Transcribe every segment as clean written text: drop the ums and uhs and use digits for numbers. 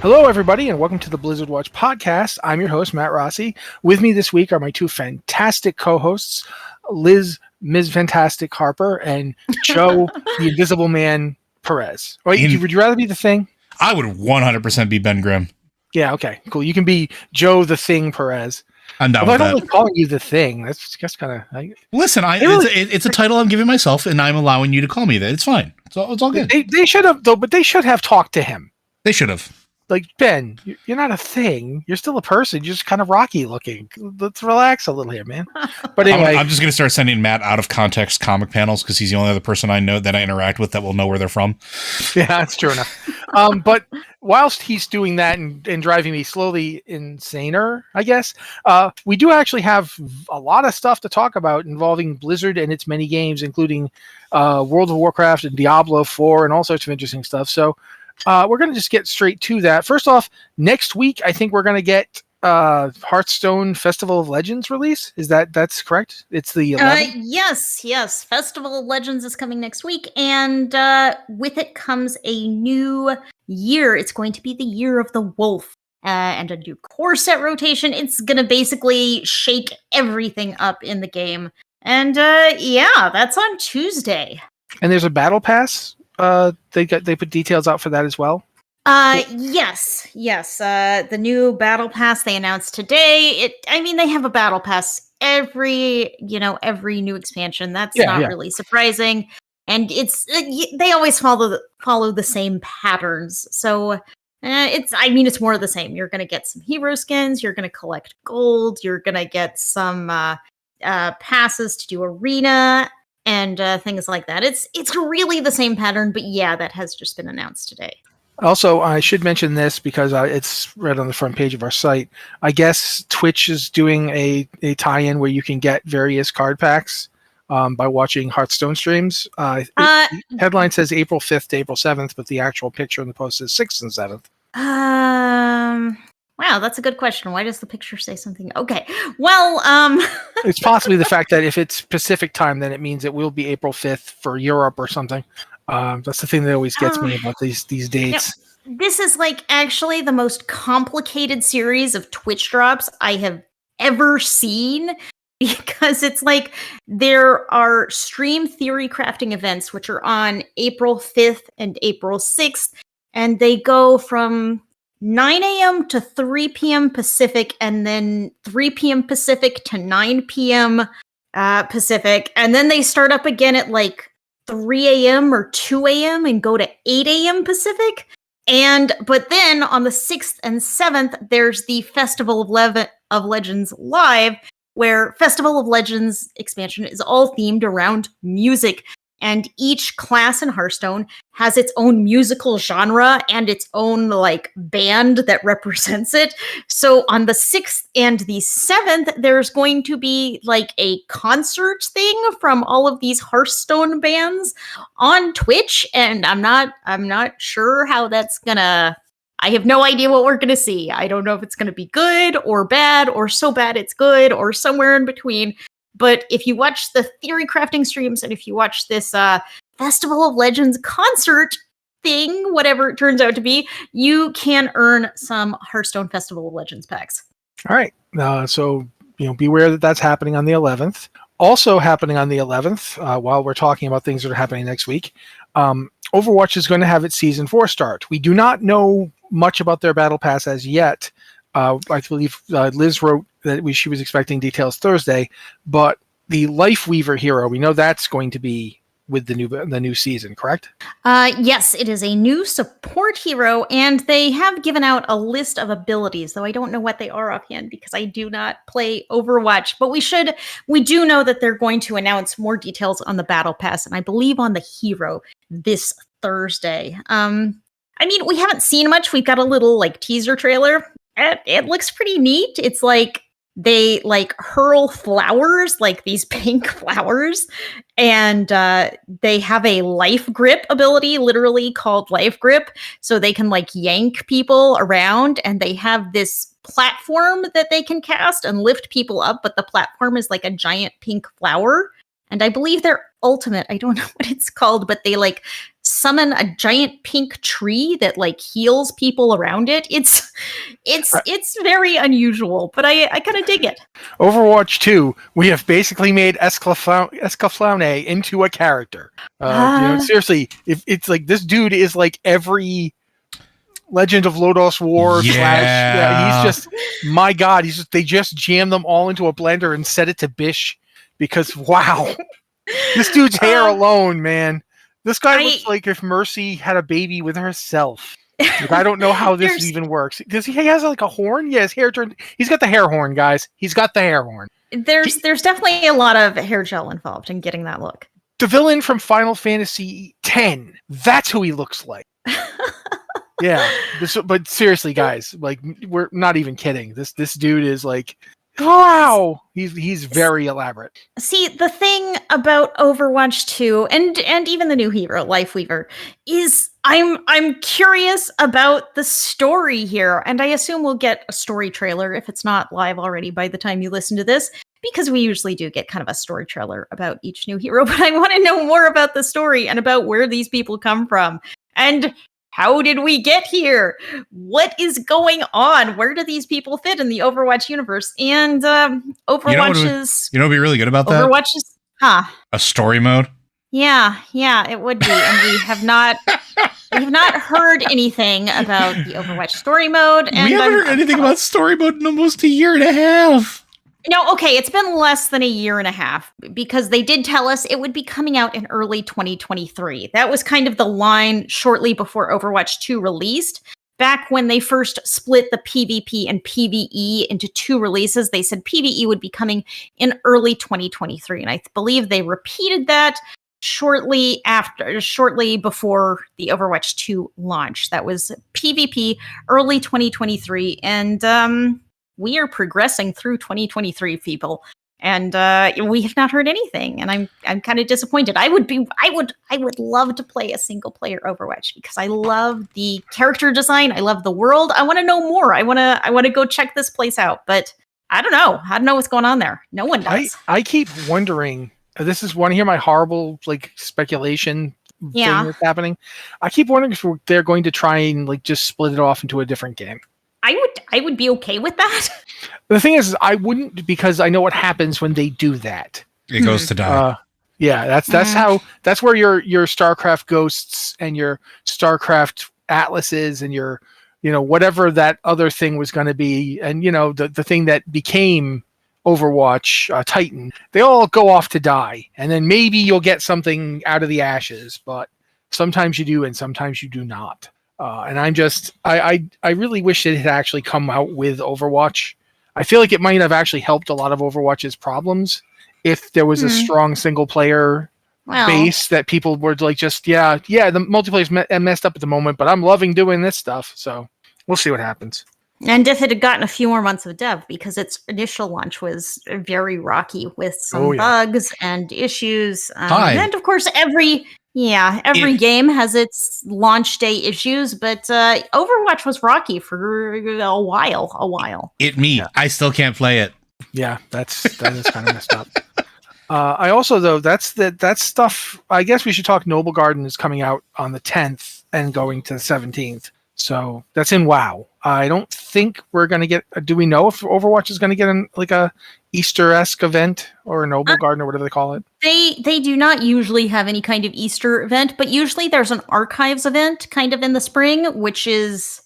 Hello, everybody, and welcome to the Blizzard Watch podcast. I'm your host, Matt Rossi. With me this week are my two fantastic co-hosts, Liz, Ms. Fantastic Harper, and Joe, the Invisible Man Perez. Would you rather be the Thing? I would 100% be Ben Grimm. Yeah, okay, cool. You can be Joe the Thing Perez. I'm down with I don't that. like calling you the Thing. That's just kind of... Listen, it's a title I'm giving myself, and I'm allowing you to call me that. It's fine. It's all good. They should have, though, but they should have talked to him. They should have. Like, Ben, you're not a thing. You're still a person. You're just kind of rocky looking. Let's relax a little here, man. But anyway. I'm just going to start sending Matt out of context comic panels because he's the only other person I know that I interact with that will know where they're from. Yeah, that's true enough. But whilst he's doing that and driving me slowly insaner, I guess, we do actually have a lot of stuff to talk about involving Blizzard and its many games, including World of Warcraft and Diablo 4 and all sorts of interesting stuff. So, we're going to just get straight to that. First off, next week, I think we're going to get Hearthstone Festival of Legends release. That's correct? It's the 11th? Yes. Festival of Legends is coming next week, and with it comes a new year. It's going to be the Year of the Wolf, and a new core set rotation. It's going to basically shake everything up in the game. And that's on Tuesday. And there's a battle pass. They put details out for that as well. Yes. The new battle pass they announced today. They have a battle pass every new expansion. That's not really surprising, and they always follow the same patterns. So it's more of the same. You're gonna get some hero skins. You're gonna collect gold. You're gonna get some passes to do arena. And things like that. It's really the same pattern, but that has just been announced today. Also, I should mention this because it's right on the front page of our site. I guess Twitch is doing a tie-in where you can get various card packs by watching Hearthstone streams. Headline says April 5th to April 7th, but the actual picture in the post is 6th and 7th. Wow, that's a good question. Why does the picture say something? Okay, well, it's possibly the fact that if it's Pacific time, then it means it will be April 5th for Europe or something. That's the thing that always gets me about these dates. This is actually the most complicated series of Twitch drops I have ever seen, because it's there are stream theory crafting events, which are on April 5th and April 6th, and they go from 9 a.m. to 3 p.m. Pacific, and then 3 p.m. Pacific to 9 p.m. Pacific, and then they start up again at 3 a.m. or 2 a.m. and go to 8 a.m. Pacific. But then on the 6th and 7th, there's the Festival of Legends Live, where Festival of Legends expansion is all themed around music. And each class in Hearthstone has its own musical genre and its own band that represents it. So on the 6th and the 7th, there's going to be a concert thing from all of these Hearthstone bands on Twitch, and I'm not sure how that's gonna. I have no idea what we're gonna see. I don't know if it's gonna be good or bad, or so bad it's good, or somewhere in between. But if you watch the theory crafting streams, and if you watch this Festival of Legends concert thing, whatever it turns out to be, you can earn some Hearthstone Festival of Legends packs. All right. So beware that that's happening on the 11th. Also happening on the 11th, while we're talking about things that are happening next week, Overwatch is going to have its Season 4 start. We do not know much about their Battle Pass as yet. I believe Liz wrote that she was expecting details Thursday, but the Lifeweaver hero, we know that's going to be with the new season, correct? Yes, it is a new support hero, and they have given out a list of abilities, though I don't know what they are offhand because I do not play Overwatch. But we do know that they're going to announce more details on the Battle Pass, and I believe on the hero this Thursday. We haven't seen much. We've got a little teaser trailer. It looks pretty neat. It's they hurl flowers, these pink flowers, and they have a life grip ability, literally called life grip, so they can yank people around, and they have this platform that they can cast and lift people up, but the platform is a giant pink flower. And I believe their ultimate, I don't know what it's called, but they summon a giant pink tree that like heals people around it. It's very unusual, but I kind of dig it. Overwatch 2, we have basically made Escaflowne into a character. Seriously, if it's like this dude is like every Legend of Lodos War / he's just, my God, they just jammed them all into a blender and set it to Bish because wow, this dude's hair alone, man. This guy looks like if Mercy had a baby with herself. Like, I don't know how this even works. Does he has like a horn? Yeah, his hair turned. He's got the hair horn, guys. He's got the hair horn. There's definitely a lot of hair gel involved in getting that look. The villain from Final Fantasy X. That's who he looks like. Yeah, but seriously, guys, like we're not even kidding. This dude is like, wow, he's very elaborate. See, the thing about Overwatch 2 and even the new hero, Lifeweaver, is I'm curious about the story here, and I assume we'll get a story trailer if it's not live already by the time you listen to this, because we usually do get kind of a story trailer about each new hero, but I want to know more about the story and about where these people come from. And how did we get here? What is going on? Where do these people fit in the Overwatch universe? And Overwatch is... You know what would be really good about that? Overwatch is... A story mode? Yeah, it would be. And we have not heard anything about the Overwatch story mode. And we haven't heard anything about story mode in almost a year and a half. No, okay, it's been less than a year and a half because they did tell us it would be coming out in early 2023. That was kind of the line shortly before Overwatch 2 released. Back when they first split the PvP and PvE into 2 releases, they said PvE would be coming in early 2023. And I believe they repeated that shortly before the Overwatch 2 launch. That was PvP early 2023. And we are progressing through 2023, people, and we have not heard anything. And I'm kind of disappointed. I would love to play a single player Overwatch because I love the character design. I love the world. I want to know more. I want to go check this place out. But I don't know. I don't know what's going on there. No one does. I keep wondering. This is want to hear my horrible like speculation thing that's happening. I keep wondering if they're going to try and like just split it off into a different game. I would be okay with that. The thing is, I wouldn't because I know what happens when they do that. It goes to die. That's where your StarCraft Ghosts and your StarCraft Atlases and your whatever that other thing was going to be, and the thing that became Overwatch Titan, they all go off to die, and then maybe you'll get something out of the ashes, but sometimes you do and sometimes you do not. And I really wish it had actually come out with Overwatch. I feel like it might have actually helped a lot of Overwatch's problems if there was a strong single player base that people were like, the multiplayer's messed up at the moment, but I'm loving doing this stuff. So we'll see what happens. And if it had gotten a few more months of dev, because its initial launch was very rocky with some bugs and issues. And of course, every game has its launch day issues, but Overwatch was rocky for a while. I still can't play it. Yeah, that is kind of messed up. I also, though, that's stuff. I guess we should talk. Noble Garden is coming out on the 10th and going to the 17th. So that's in WoW. I don't think we're going to get... Do we know if Overwatch is going to get a Easter-esque event or a Noble Garden or whatever they call it? They do not usually have any kind of Easter event, but usually there's an Archives event kind of in the spring, which is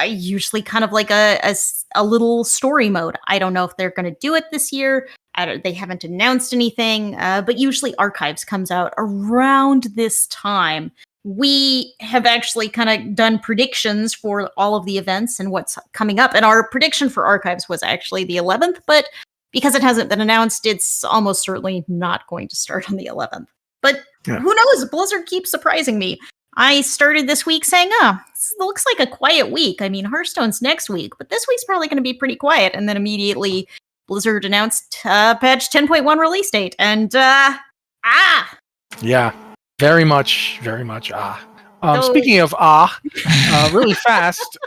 usually kind of like a little story mode. I don't know if they're going to do it this year. They haven't announced anything, but usually Archives comes out around this time. We have actually kind of done predictions for all of the events and what's coming up. And our prediction for Archives was actually the 11th, but because it hasn't been announced, it's almost certainly not going to start on the 11th. But who knows? Blizzard keeps surprising me. I started this week saying, this looks like a quiet week. I mean, Hearthstone's next week, but this week's probably going to be pretty quiet. And then immediately Blizzard announced patch 10.1 release date. And, Yeah. Very much. Speaking of really fast,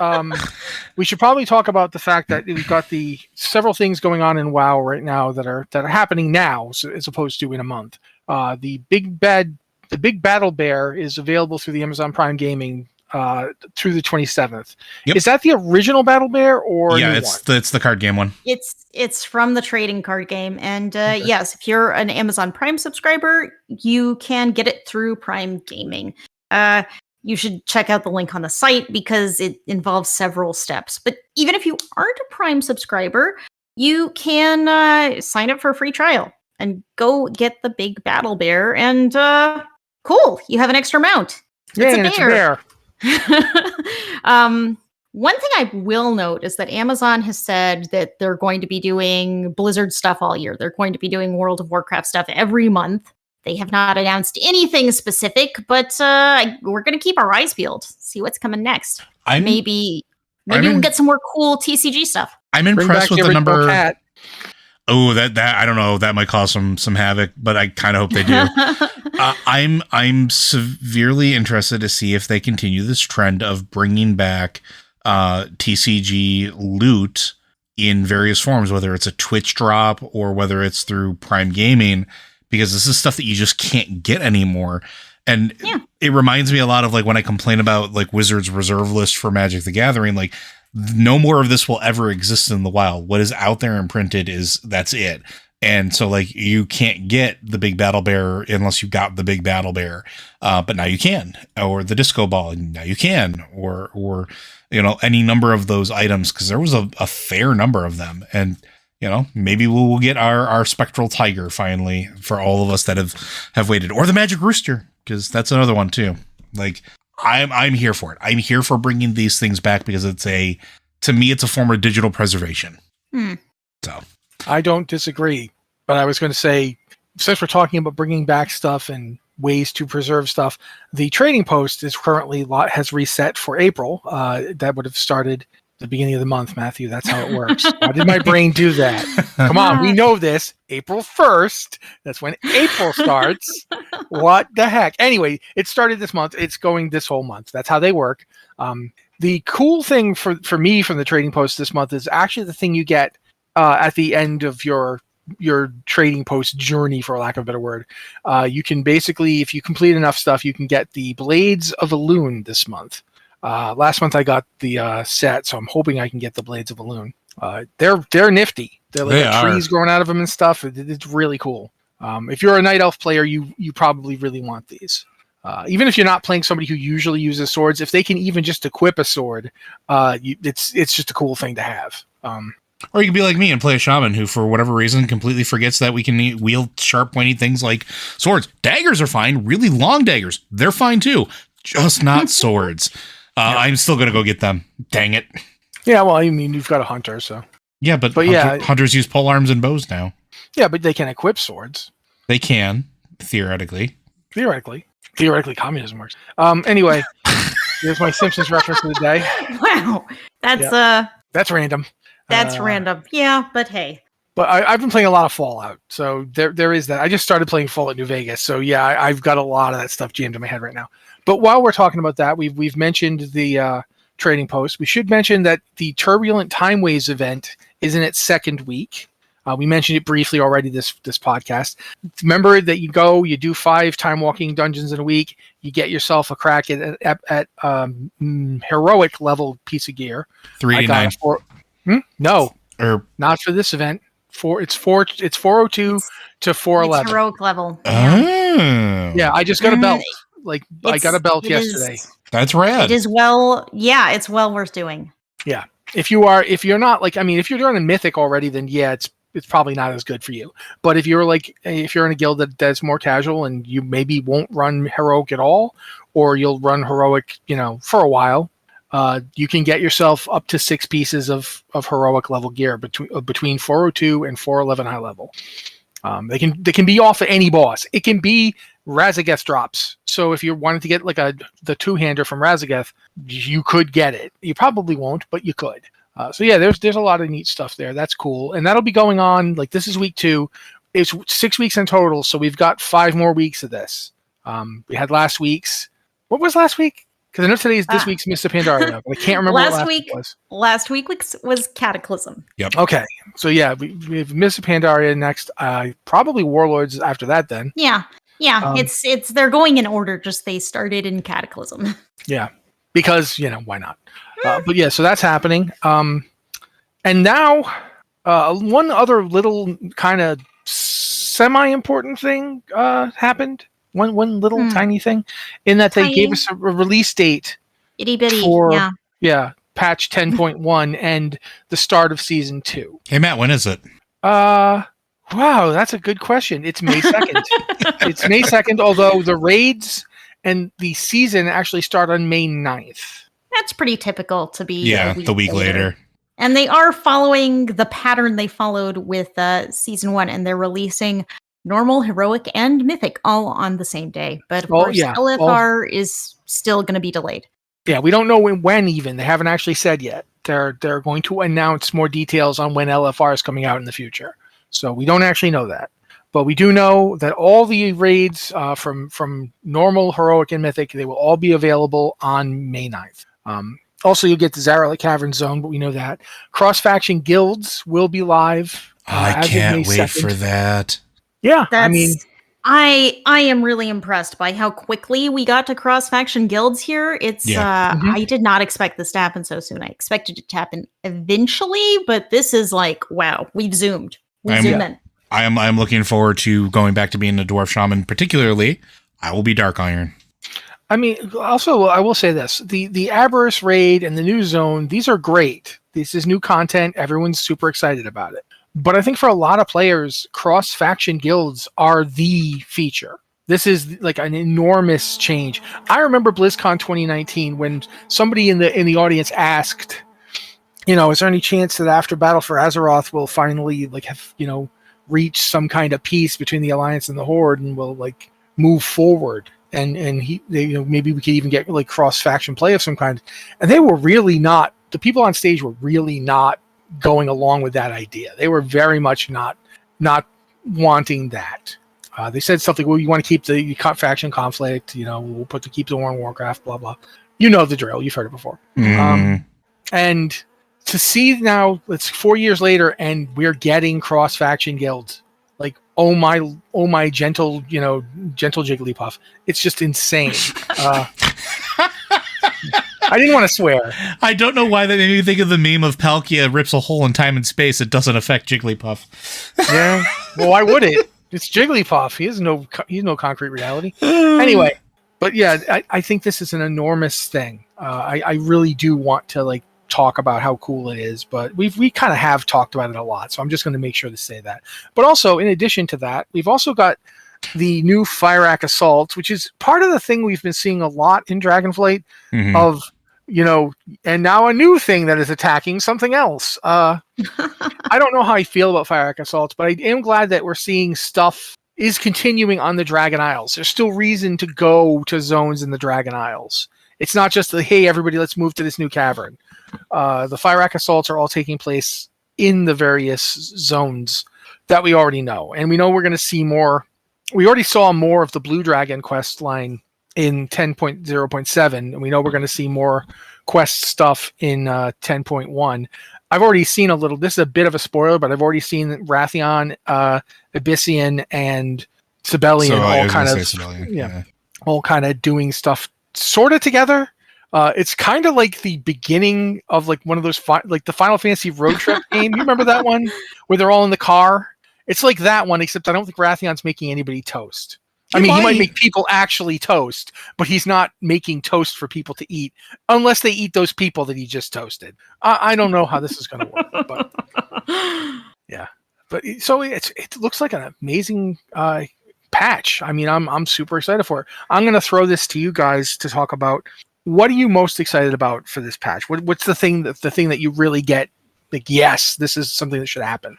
we should probably talk about the fact that we've got the several things going on in WoW right now that are happening now, as opposed to in a month. The big bad the Big Battle Bear is available through the Amazon Prime Gaming through the 27th. Yep. Is that the original Battle Bear or yeah, a new it's the card game one. It's from the trading card game, and yes, if you're an Amazon Prime subscriber, you can get it through Prime Gaming. You should check out the link on the site because it involves several steps. But even if you aren't a Prime subscriber, you can sign up for a free trial and go get the Big Battle Bear. And cool, you have an extra mount. Yeah, it's a bear. One thing I will note is that Amazon has said that they're going to be doing Blizzard stuff all year. They're going to be doing World of Warcraft stuff every month. They have not announced anything specific, but we're going to keep our eyes peeled, see what's coming next. Maybe we'll get some more cool TCG stuff. I'm impressed with the number. Cat. Oh, that I don't know. That might cause some havoc, but I kind of hope they do. I'm severely interested to see if they continue this trend of bringing back TCG loot in various forms, whether it's a Twitch drop or whether it's through Prime Gaming, because this is stuff that you just can't get anymore. And it reminds me a lot of like when I complain about like Wizards reserve list for Magic the Gathering, like no more of this will ever exist in the wild. What is out there and printed that's it. And so like you can't get the Big Battle Bear unless you got the Big Battle Bear. But now you can, or the Disco Ball, now you can, or any number of those items, because there was a fair number of them. And maybe we'll get our Spectral Tiger finally for all of us that have waited, or the Magic Rooster, because that's another one too. Like I'm here for it. I'm here for bringing these things back because to me it's a form of digital preservation. So I don't disagree, but I was going to say, since we're talking about bringing back stuff and ways to preserve stuff, the Trading Post is currently has reset for April. That would have started the beginning of the month, Matthew. That's how it works. Why did my brain do that? Come on, we know this. April 1st. That's when April starts. What the heck? Anyway, it started this month. It's going this whole month. That's how they work. The cool thing for me from the Trading Post this month is actually the thing you get at the end of your Trading Post journey, for lack of a better word. You can basically, if you complete enough stuff, you can get the Blades of Elune this month. Last month I got the set, so I'm hoping I can get the Blades of Elune. They're nifty. They're like trees growing out of them and stuff. It's really cool. If you're a Night Elf player, you probably really want these. Even if you're not playing somebody who usually uses swords, if they can even just equip a sword, it's just a cool thing to have. Or you can be like me and play a shaman who, for whatever reason, completely forgets that we can wield sharp, pointy things like swords. Daggers are fine. Really long daggers, they're fine too. Just not swords. I'm still going to go get them. Dang it. Yeah, well, I mean, you've got a hunter, so. Yeah, but hunters use polearms and bows now. Yeah, but they can equip swords. They can, theoretically. Theoretically, communism works. Anyway, here's my Simpsons reference of the day. Wow, that's random. That's random. Yeah, but hey. But I've been playing a lot of Fallout, so there is that. I just started playing Fallout New Vegas, so yeah, I've got a lot of that stuff jammed in my head right now. But while we're talking about that, we've mentioned the Trading Post. We should mention that the Turbulent Time Waves event is in its second week. We mentioned it briefly already this podcast. Remember that you do 5 time walking dungeons in a week. You get yourself a crack at heroic level piece of gear. 389. No, not for this event. It's 402 to 411. It's heroic level. Yeah, I just got a belt. I got a belt yesterday. That's rad. It is it's well worth doing. Yeah. If you're not if you're doing a mythic already, then yeah, it's probably not as good for you. But if you're in a guild that's more casual and you maybe won't run heroic at all, or you'll run heroic, for a while, you can get yourself up to 6 pieces of heroic level gear between 402 and 411 high level. They can be off of any boss. It can be Razageth drops. So if you're wanting to get the 2-hander from Razageth, you could get it. You probably won't, but you could. So yeah, there's a lot of neat stuff there. That's cool, and that'll be going on. This is week 2. It's 6 weeks in total, so we've got 5 more weeks of this. We had last week's. What was last week? Because I know this week's Mists of Pandaria, but I can't remember what last week was. Last week was Cataclysm. Yep. Okay. So yeah, we have Mists of Pandaria next. Probably Warlords after that then. Yeah. Yeah, it's they're going in order. Just they started in Cataclysm. Yeah, because why not? But yeah, so that's happening. And now one other little kind of semi-important thing happened. One little tiny thing, in that they gave us a release date Itty bitty. for patch 10.1 and the start of season 2. Hey Matt, when is it? Wow, that's a good question. It's May 2nd. It's May 2nd, although the raids and the season actually start on May 9th. That's pretty typical to be the week later. And they are following the pattern they followed with season 1, and they're releasing normal, heroic, and mythic all on the same day. But of course, LFR is still going to be delayed. Yeah, we don't know when even. They haven't actually said yet. They're going to announce more details on when LFR is coming out in the future. So we don't actually know that. But we do know that all the raids from normal, heroic, and mythic, they will all be available on May 9th. Also, you'll get the Zaralek Caverns zone, but we know that. Cross-faction guilds will be live. I can't wait for that. Yeah, I am really impressed by how quickly we got to cross-faction guilds here. It's I did not expect this to happen so soon. I expected it to happen eventually, but this is like, wow, we've zoomed. Zoom in. I'm looking forward to going back to being a dwarf shaman. Particularly, I will be Dark Iron. Also, I will say this: the Aberrus raid and the new zone, these are great. This is new content. Everyone's super excited about it. But I think for a lot of players, cross-faction guilds are the feature. This is like an enormous change. I remember BlizzCon 2019 when somebody in the audience asked, is there any chance that after Battle for Azeroth we'll finally have reach some kind of peace between the Alliance and the Horde and we'll move forward? And maybe we could even get cross-faction play of some kind. And they were really not. The people on stage were really not going along with that idea. They were very much not wanting that. They said something, well, you want to keep the faction conflict, we'll keep the war in Warcraft, blah, blah. You know the drill. You've heard it before. And to see now, it's 4 years later, and we're getting cross-faction guilds. Oh my gentle Jigglypuff. It's just insane. I didn't want to swear. I don't know why that made me think of the meme of Palkia rips a hole in time and space. It doesn't affect Jigglypuff. Yeah. Well, why would it? It's Jigglypuff. He's no concrete reality. Anyway, but yeah, I think this is an enormous thing. I really do want to talk about how cool it is, but we kind of have talked about it a lot, so I'm just going to make sure to say that. But also, in addition to that, we've also got the new Fire Act Assault, which is part of the thing we've been seeing a lot in Dragonflight of, and now a new thing that is attacking something else. I don't know how I feel about Fire Act Assaults, but I am glad that we're seeing stuff is continuing on the Dragon Isles. There's still reason to go to zones in the Dragon Isles. It's not just hey, everybody, let's move to this new cavern. The Fire Act Assaults are all taking place in the various zones that we already know. And we know we're going to see more. We already saw more of the Blue Dragon quest line in 10.0.7, and we know we're going to see more quest stuff in 10.1. I've already seen a little. This is a bit of a spoiler, but I've already seen Wrathion, Abyssian, and Sibelian all kind of doing stuff sort of together. It's kind of like the beginning of one of those the Final Fantasy road trip game. You remember that one where they're all in the car? It's like that one, except I don't think Rathion's making anybody toast. He might make people actually toast, but he's not making toast for people to eat unless they eat those people that he just toasted. I don't know how this is going to work, but yeah. But so it looks like an amazing patch. I'm super excited for it. I'm going to throw this to you guys to talk about. What are you most excited about for this patch? What's the thing that you really get? Yes, this is something that should happen.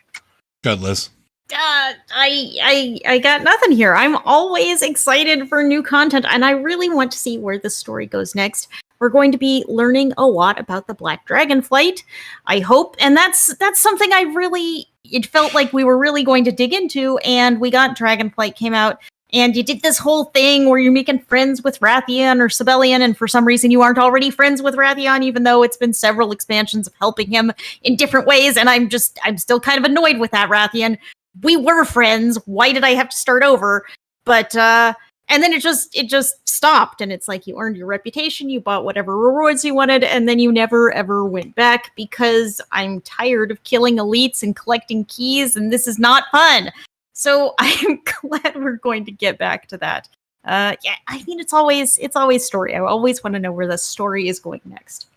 Good, Liz. I got nothing here. I'm always excited for new content, and I really want to see where the story goes next. We're going to be learning a lot about the Black Dragon Flight, I hope, and that's something it felt like we were really going to dig into, and we got Dragonflight came out, and you did this whole thing where you're making friends with Wrathion or Sibelian, and for some reason you aren't already friends with Wrathion, even though it's been several expansions of helping him in different ways, and I'm still kind of annoyed with that, Wrathion. We were friends. Why did I have to start over? But and then it just stopped, and it's like you earned your reputation, you bought whatever rewards you wanted, and then you never ever went back because I'm tired of killing elites and collecting keys, and this is not fun. So I'm glad we're going to get back to that. Yeah, I mean it's always story. I always want to know where the story is going next.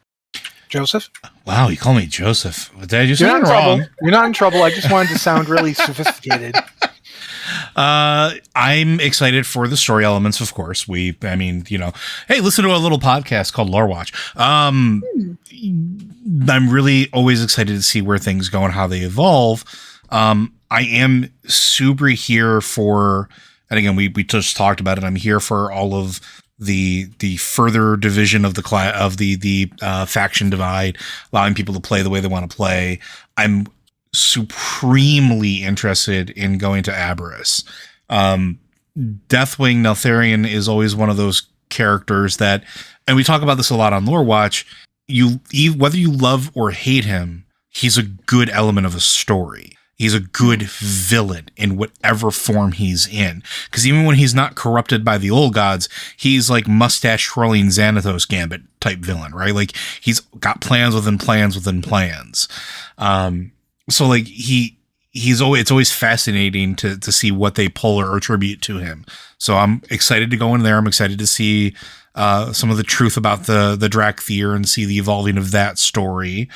Joseph? Wow, you call me Joseph. Did I just You're not in wrong? trouble. You're not in trouble. I just wanted to sound really sophisticated. I'm excited for the story elements, of course. Hey, listen to a little podcast called Lore Watch. I'm really always excited to see where things go and how they evolve. I am super here for, and again, we just talked about it. I'm here for all of the further division of the faction divide, allowing people to play the way they want to play. I'm supremely interested in going to Aberrus. Deathwing Neltharion is always one of those characters that, and we talk about this a lot on Lore Watch, whether you love or hate him, he's a good element of a story. He's a good villain in whatever form he's in. Because even when he's not corrupted by the old gods, he's like mustache twirling Xanathos Gambit type villain, right? Like he's got plans within plans within plans. So like it's always fascinating to see what they pull or attribute to him. So I'm excited to go in there. I'm excited to see some of the truth about the Drakthir and see the evolving of that story,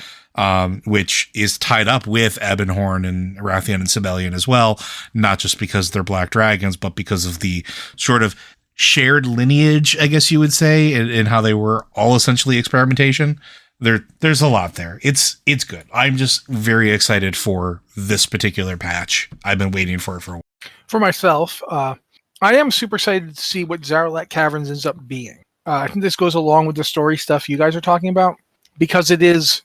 which is tied up with Ebonhorn and Rathian and Sibelian as well, not just because they're black dragons, but because of the sort of shared lineage, I guess you would say, and how they were all essentially experimentation. There's a lot there. It's good. I'm just very excited for this particular patch. I've been waiting for it for a while. For myself, I am super excited to see what Zaralek Caverns ends up being. I think this goes along with the story stuff you guys are talking about, because it is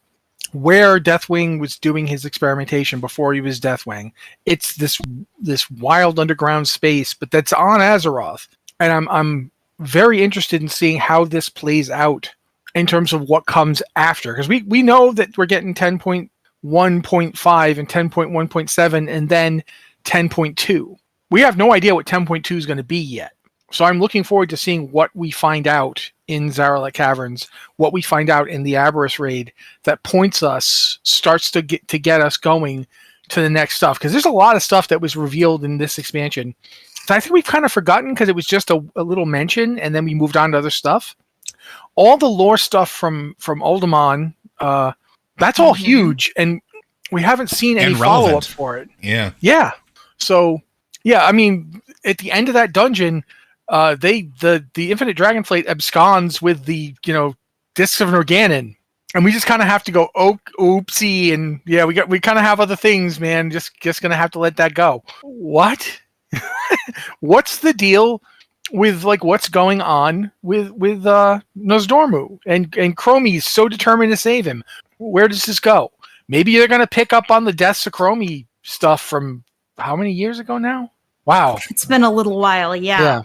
where Deathwing was doing his experimentation before he was Deathwing. It's this wild underground space, but that's on Azeroth, and I'm very interested in seeing how this plays out in terms of what comes after, because we know that we're getting 10.1.5 and 10.1.7 and then 10.2. We have no idea what 10.2 is going to be yet. So I'm looking forward to seeing what we find out in Zaralek Caverns, what we find out in the Aberrus raid that starts to get us going to the next stuff. Because there's a lot of stuff that was revealed in this expansion that I think we've kind of forgotten because it was just a little mention and then we moved on to other stuff. All the lore stuff from Uldaman, that's all huge, and we haven't seen any follow-up for it. Yeah. Yeah. So, yeah, I mean, at the end of that dungeon, the Infinite Dragonflight absconds with the, Discs of Norganon, and we just kind of have to go, oopsie, and yeah, we kind of have other things, man. Just gonna have to let that go. What? What's the deal with like what's going on with Nosdormu and Chromie's so determined to save him? Where does this go? Maybe they're gonna pick up on the deaths of Chromie stuff from how many years ago now? Wow, it's been a little while. Yeah.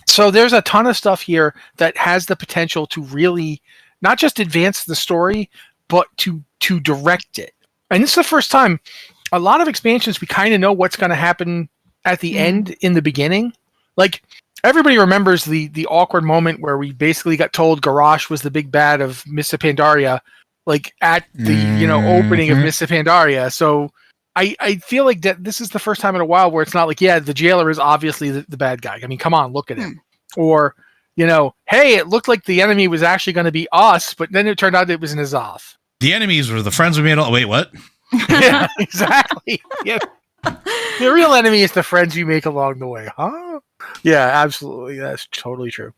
So there's a ton of stuff here that has the potential to really not just advance the story, but to direct it. And this is the first time. A lot of expansions, we kind of know what's going to happen at the end in the beginning. Like, everybody remembers the awkward moment where we basically got told Garrosh was the big bad of Mists of Pandaria, like at the opening of Mists of Pandaria. So I feel like that this is the first time in a while where it's not like, yeah, the jailer is obviously the bad guy. I mean, come on, look at him. Or, hey, it looked like the enemy was actually going to be us, but then it turned out it was N'Zoth. The enemies were the friends we made. Wait, what? Yeah, exactly. Yeah. The real enemy is the friends you make along the way, huh? Yeah, absolutely. That's totally true.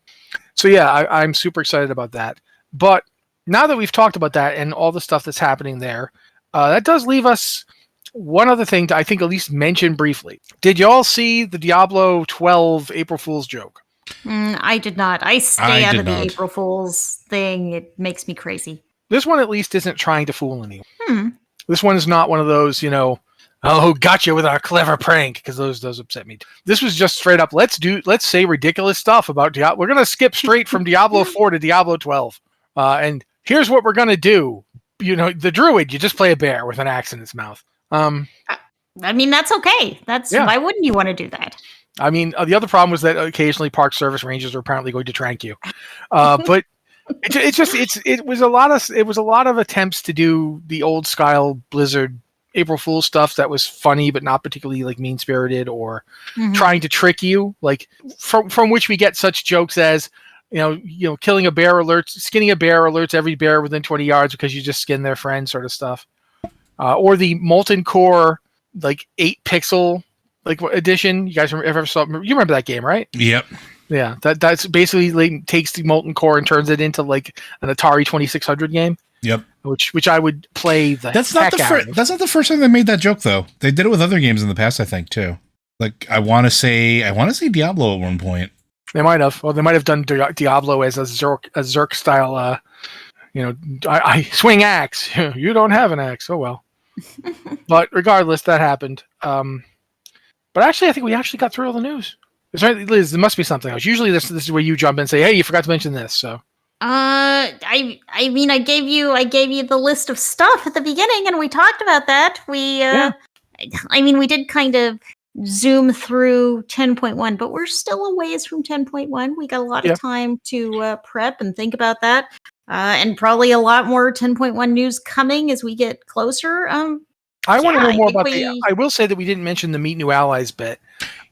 So yeah, I'm super excited about that. But now that we've talked about that and all the stuff that's happening there, that does leave us one other thing to, I think, at least mention briefly. Did y'all see the Diablo 12 April Fool's joke? I did not. I stay out of the April Fool's thing. It makes me crazy. This one at least isn't trying to fool anyone. This one is not one of those, gotcha with our clever prank, because those upset me. This was just straight up, let's say ridiculous stuff about Diablo. We're going to skip straight from Diablo 4 to Diablo 12. And here's what we're going to do. The druid, you just play a bear with an axe in its mouth. I mean, that's okay. Why wouldn't you want to do that? I mean, the other problem was that occasionally Park Service rangers are apparently going to trank you, but it was a lot of attempts to do the old style Blizzard April Fool's stuff that was funny but not particularly like mean spirited or trying to trick you, like from which we get such jokes as killing a bear skinning a bear alerts every bear within 20 yards because you just skinned their friend sort of stuff, or the Molten Core like 8-pixel like edition. You guys ever saw? You remember that game, right? Yep. Yeah, that's basically like, takes the Molten Core and turns it into like an Atari 2600 game. Yep. Which I would play That's not the first time they made that joke though. They did it with other games in the past, I think, too. Like I want to say Diablo at one point. They might have. Well, they might have done Diablo as a Zerk style. I swing axe. You don't have an axe. Oh well. But regardless, that happened. But actually, I think we actually got through all the news. Liz, there must be something else. Usually, this is where you jump in and say, "Hey, you forgot to mention this." So. I mean, I gave you the list of stuff at the beginning, and we talked about that. I mean, we did kind of zoom through 10.1, but we're still a ways from 10.1. We got a lot of time to prep and think about that, and probably a lot more 10.1 news coming as we get closer. I want to know more about I will say that we didn't mention the Meet New Allies bit.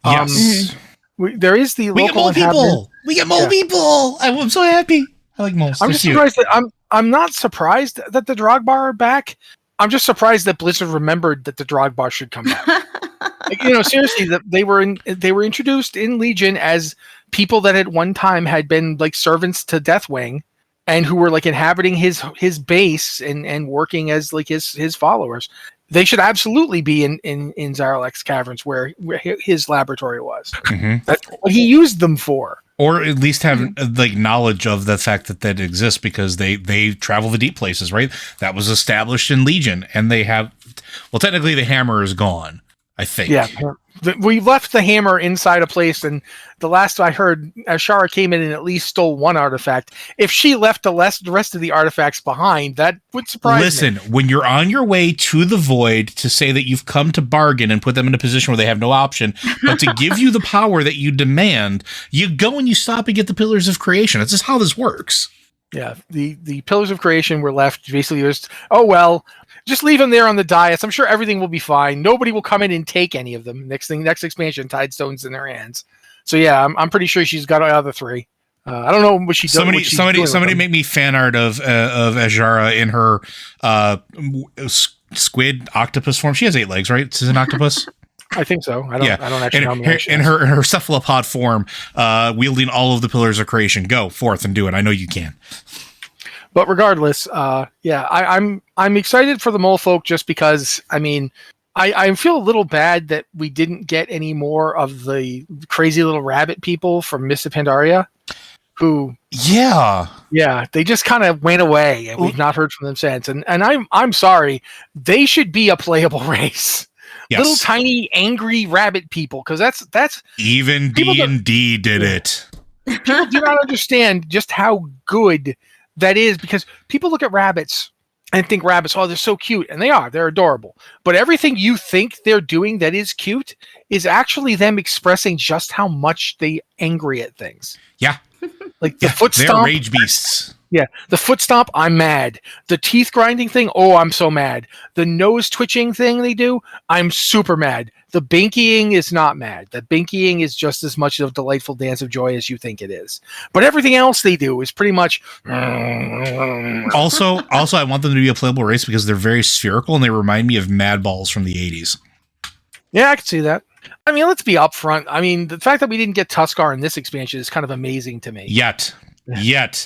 Yes. There is the local inhabitant. We get more people. I'm so happy. I like moles. I'm just surprised that I'm not surprised that the Drogbar are back. I'm just surprised that Blizzard remembered that the Drogbar should come back. Seriously, that they were introduced in Legion as people that at one time had been like servants to Deathwing, and who were like inhabiting his base and working as like his followers. They should absolutely be in Zaralek Caverns where his laboratory was. Mm-hmm. That's what he used them for. Or at least have like knowledge of the fact that exists, because they travel the deep places, right? That was established in Legion, and they have. Well, technically, the hammer is gone. I think. Yeah, we left the hammer inside a place, and the last I heard, Ashara came in and at least stole one artifact. If she left the rest of the artifacts behind, that would surprise me. Listen, when you're on your way to the Void to say that you've come to bargain and put them in a position where they have no option, but to give you the power that you demand, you go and you stop and get the Pillars of Creation. That's just how this works. Yeah, the Pillars of Creation were left basically just, just leave them there on the dais. I'm sure everything will be fine. Nobody will come in and take any of them. Next expansion, Tidestone's in their hands. So yeah, I'm pretty sure she's got other three. I don't know what she does. Somebody make me fan art of Azhara in her squid octopus form. She has 8 legs, right? She's an octopus. I think so. I don't actually know. In her cephalopod form, wielding all of the Pillars of Creation. Go forth and do it. I know you can. But regardless, I'm excited for the mole folk just because, I mean, I feel a little bad that we didn't get any more of the crazy little rabbit people from Mists of Pandaria, who they just kind of went away and we've not heard from them since. And I'm sorry, they should be a playable race. Yes. Little tiny angry rabbit people, because that's even D&D did it. People do not understand just how good that is, because people look at rabbits and think rabbits, they're so cute, and they're adorable. But everything you think they're doing that is cute is actually them expressing just how much they're angry at things. Yeah. Like the foot stomp. They're rage beasts. Yeah. The foot stomp, I'm mad. The teeth grinding thing, I'm so mad. The nose twitching thing they do, I'm super mad. The binkying is not mad. The binkying is just as much of a delightful dance of joy as you think it is. But everything else they do is pretty much. Also, I want them to be a playable race because they're very spherical and they remind me of Mad Balls from the 80s. Yeah, I can see that. I mean, let's be upfront. I mean, the fact that we didn't get Tuskar in this expansion is kind of amazing to me. Yet. That's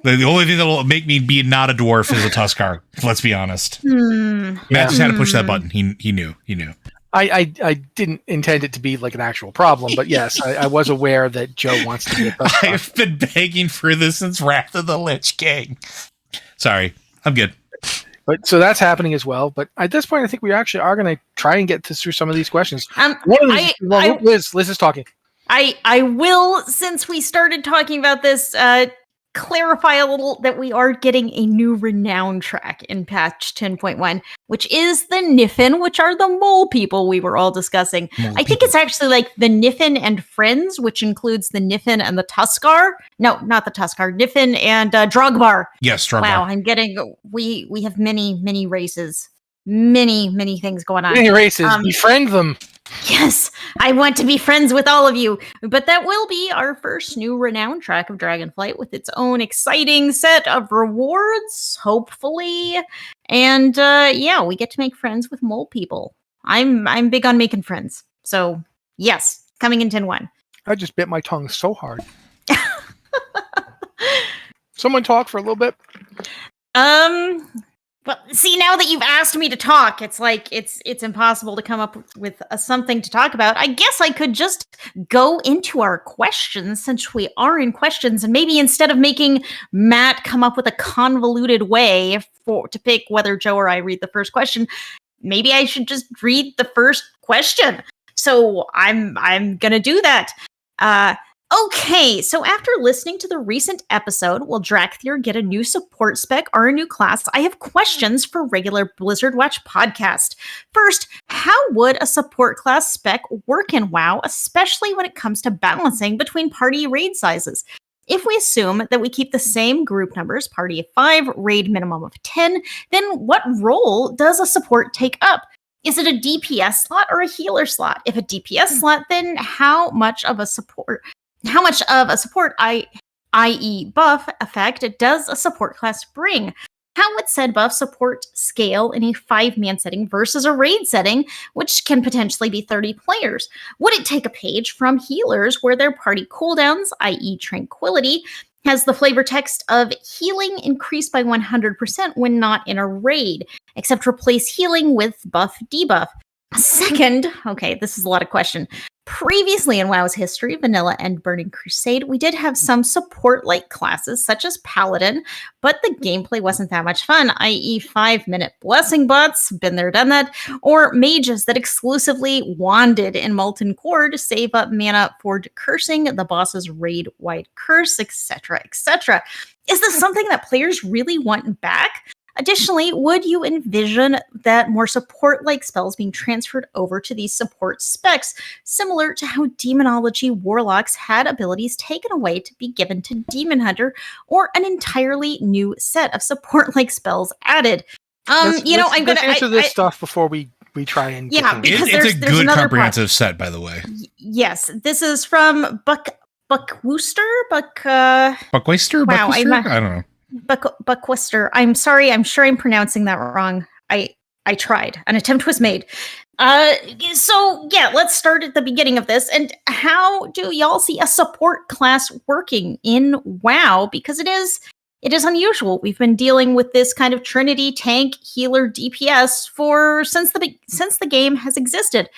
the only thing that will make me be not a dwarf is a Tuskar. Let's be honest. Matt just had to push that button. He knew. I didn't intend it to be like an actual problem, but yes, I was aware that Joe wants to get Tuskar. I've been begging for this since Wrath of the Lich King. Sorry, I'm good. But so that's happening as well. But at this point, I think we actually are going to try and get through some of these questions. Liz is talking. I will, since we started talking about this, clarify a little that we are getting a new renown track in patch 10.1, which is the Niffin, which are the mole people we were all discussing. I think it's actually like the Niffin and Friends, which includes the Niffin and the Tuskar. No, not the Tuskar. Niffin and Drogbar. Yes, Drogbar. Wow, I'm getting... We have many races. Many things going on. Many races. Befriend them. Yes, I want to be friends with all of you. But that will be our first new renown track of Dragonflight with its own exciting set of rewards, hopefully. And we get to make friends with mole people. I'm big on making friends. So, yes, coming in 10.1. I just bit my tongue so hard. Someone talk for a little bit. Well, see, now that you've asked me to talk, it's like it's impossible to come up with something to talk about. I guess I could just go into our questions since we are in questions, and maybe instead of making Matt come up with a convoluted way to pick whether Joe or I read the first question, maybe I should just read the first question. So I'm gonna do that. Okay, so after listening to the recent episode, will Drakthir get a new support spec or a new class? I have questions for regular Blizzard Watch podcast. First, how would a support class spec work in WoW, especially when it comes to balancing between party raid sizes? If we assume that we keep the same group numbers, party of 5, raid minimum of 10, then what role does a support take up? Is it a DPS slot or a healer slot? If a DPS slot, then how much of a support, i.e. buff effect, does a support class bring? How would said buff support scale in a 5-man setting versus a raid setting, which can potentially be 30 players? Would it take a page from healers where their party cooldowns, i.e. tranquility, has the flavor text of healing increased by 100% when not in a raid, except replace healing with buff debuff? Second, okay, this is a lot of question. Previously in WoW's history, Vanilla and Burning Crusade, we did have some support-like classes, such as Paladin, but the gameplay wasn't that much fun, i.e. 5-minute blessing bots, been there, done that, or mages that exclusively wanded in Molten Core to save up mana for decursing the boss's raid-wide curse, etc., etc. Is this something that players really want back? Additionally, would you envision that more support-like spells being transferred over to these support specs, similar to how Demonology Warlocks had abilities taken away to be given to Demon Hunter, or an entirely new set of support-like spells added? I'm gonna answer this stuff before we try and because it's a good comprehensive set, by the way. Yes, this is from Buckwooster. Buckweister? Wow, I don't know. Buckwister. I'm sorry. I'm sure I'm pronouncing that wrong. I tried. An attempt was made. So yeah, let's start at the beginning of this. And how do y'all see a support class working in WoW? Because it is unusual. We've been dealing with this kind of Trinity tank healer DPS since the game has existed.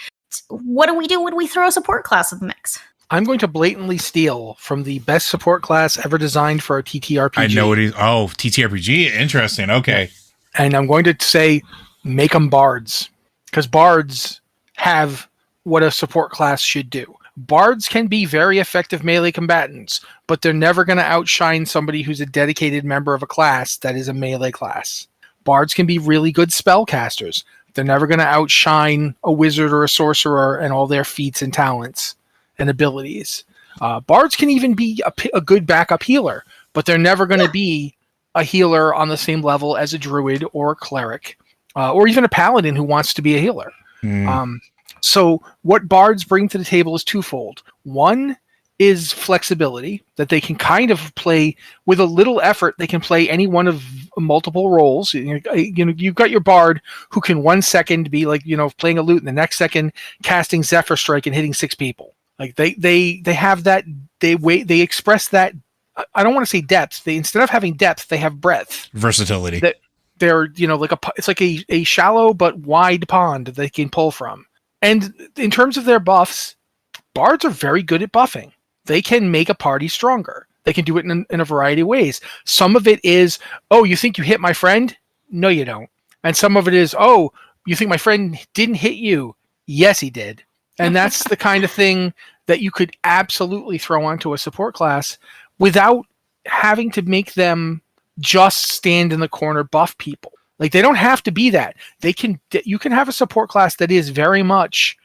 What do we do when we throw a support class in the mix? I'm going to blatantly steal from the best support class ever designed for a TTRPG. I know what he's... Oh, TTRPG? Interesting. Okay. And I'm going to say, make them bards. Because bards have what a support class should do. Bards can be very effective melee combatants, but they're never going to outshine somebody who's a dedicated member of a class that is a melee class. Bards can be really good spellcasters. They're never going to outshine a wizard or a sorcerer and all their feats and talents and abilities. Bards can even be a good backup healer, but they're never going to be a healer on the same level as a druid or a cleric, or even a paladin who wants to be a healer. So what bards bring to the table is twofold. One is flexibility, that they can kind of play with a little effort. They can play any one of multiple roles. You've got your bard who can 1 second be like, playing a lute, and the next second casting Zephyr Strike and hitting 6 people. Like they have that, they express that. I don't want to say depth. Instead of having depth, they have breadth, versatility. That they're it's like a shallow but wide pond that they can pull from. And in terms of their buffs, bards are very good at buffing. They can make a party stronger. They can do it in a variety of ways. Some of it is, oh, you think you hit my friend? No, you don't. And some of it is, oh, you think my friend didn't hit you? Yes, he did. And that's the kind of thing that you could absolutely throw onto a support class without having to make them just stand in the corner, buff people. Like, they don't have to be that. You can have a support class that is very much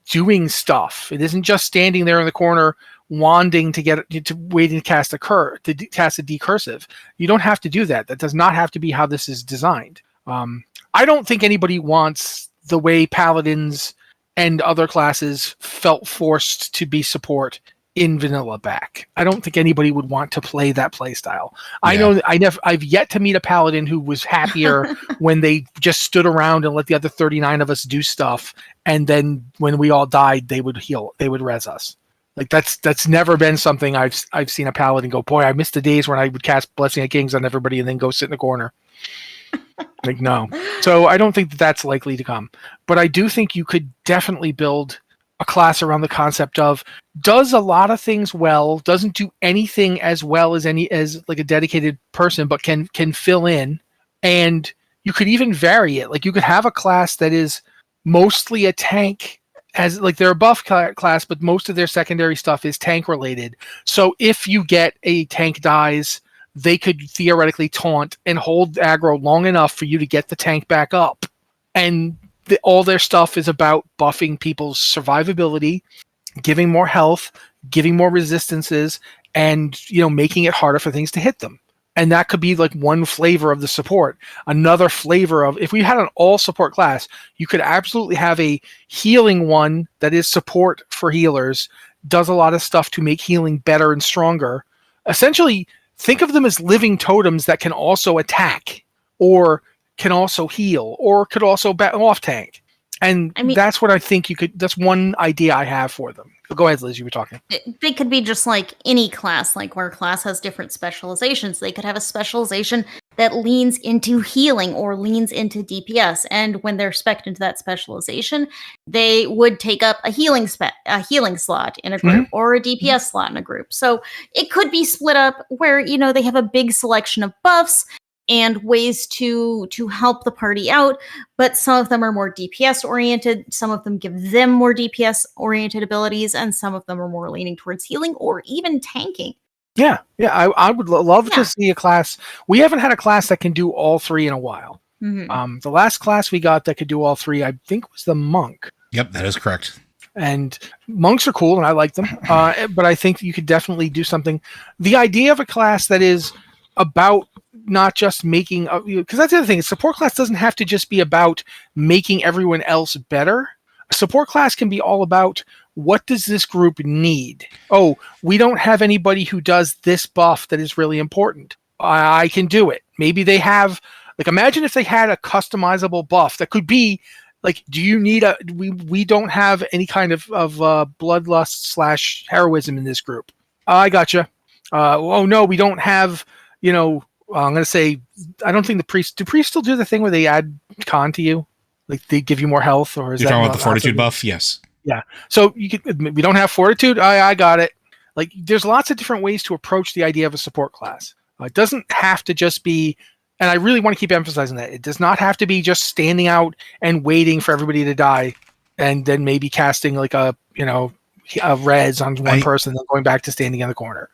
doing stuff. It isn't just standing there in the corner wanding to waiting to cast a decursive. You don't have to do that. That does not have to be how this is designed. I don't think anybody wants the way paladins and other classes felt forced to be support in vanilla back. I don't think anybody would want to play that play style. Yeah. I know that I've yet to meet a paladin who was happier when they just stood around and let the other 39 of us do stuff, and then when we all died, they would heal, they would res us. Like, that's never been something I've seen a paladin go, boy, I miss the days when I would cast Blessing of Kings on everybody and then go sit in the corner. Like, no. So I don't think that's likely to come. But I do think you could definitely build a class around the concept of does a lot of things well, doesn't do anything as well as like a dedicated person, but can fill in. And you could even vary it. Like, you could have a class that is mostly a tank, as like they're a buff class, but most of their secondary stuff is tank related. So if you get a tank dies, they could theoretically taunt and hold aggro long enough for you to get the tank back up. And all their stuff is about buffing people's survivability, giving more health, giving more resistances, and, making it harder for things to hit them. And that could be like one flavor of the support. Another flavor of, if we had an all support class, you could absolutely have a healing one that is support for healers, does a lot of stuff to make healing better and stronger. Essentially, think of them as living totems that can also attack, or can also heal, or could also battle off tank. And that's what I think that's one idea I have for them. Go ahead, Liz, you were talking. They could be just like any class, like where a class has different specializations. They could have a specialization that leans into healing or leans into DPS. And when they're spec'd into that specialization, they would take up a healing slot in a group, or a DPS slot in a group. So it could be split up where, they have a big selection of buffs and ways to help the party out, but some of them are more DPS oriented, some of them give them more DPS oriented abilities, and some of them are more leaning towards healing or even tanking. Yeah, I would love to see a class. We haven't had a class that can do all three in a while. Mm-hmm. The last class we got that could do all three, I think, was the monk. Yep, that is correct. And monks are cool, and I like them, but I think you could definitely do something. The idea of a class that is about not just making, because that's the other thing, a support class doesn't have to just be about making everyone else better. A support class can be all about, what does this group need? Oh, we don't have anybody who does this buff that is really important. I can do it. Maybe they have, like, imagine if they had a customizable buff that could be like, do you need we don't have any kind of bloodlust / heroism in this group. I gotcha. Oh no, we don't have, I'm going to say, I don't think the priests, do priests still do the thing where they add con to you? Like, they give you more health? Or is You're talking about the fortitude buff? Yes. Yeah. So we don't have fortitude? I got it. Like, there's lots of different ways to approach the idea of a support class. It doesn't have to just be, and I really want to keep emphasizing that, it does not have to be just standing out and waiting for everybody to die and then maybe casting like a res on one person, then going back to standing in the corner.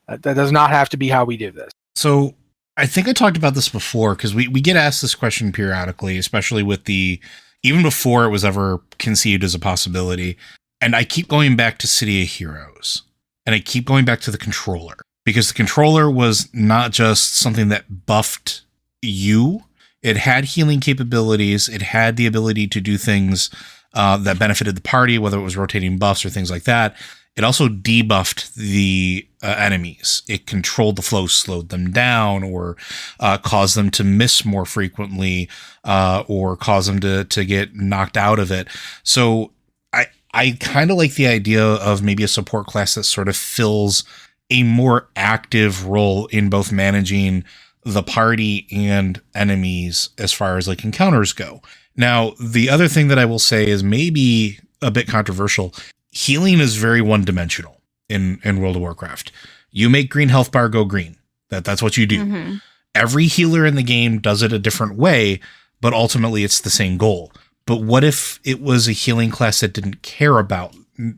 That does not have to be how we do this. So I think I talked about this before, because we get asked this question periodically, especially with even before it was ever conceived as a possibility. And I keep going back to City of Heroes, and I keep going back to the controller, because the controller was not just something that buffed you. It had healing capabilities. It had the ability to do things that benefited the party, whether it was rotating buffs or things like that. It also debuffed the enemies. It controlled the flow, slowed them down, or caused them to miss more frequently, or caused them to get knocked out of it. So I kind of like the idea of maybe a support class that sort of fills a more active role in both managing the party and enemies as far as like encounters go. Now, the other thing that I will say is maybe a bit controversial. Healing is very one-dimensional in World of Warcraft. You make green health bar go green. That's what you do. Mm-hmm. Every healer in the game does it a different way, but ultimately it's the same goal. But what if it was a healing class that didn't care about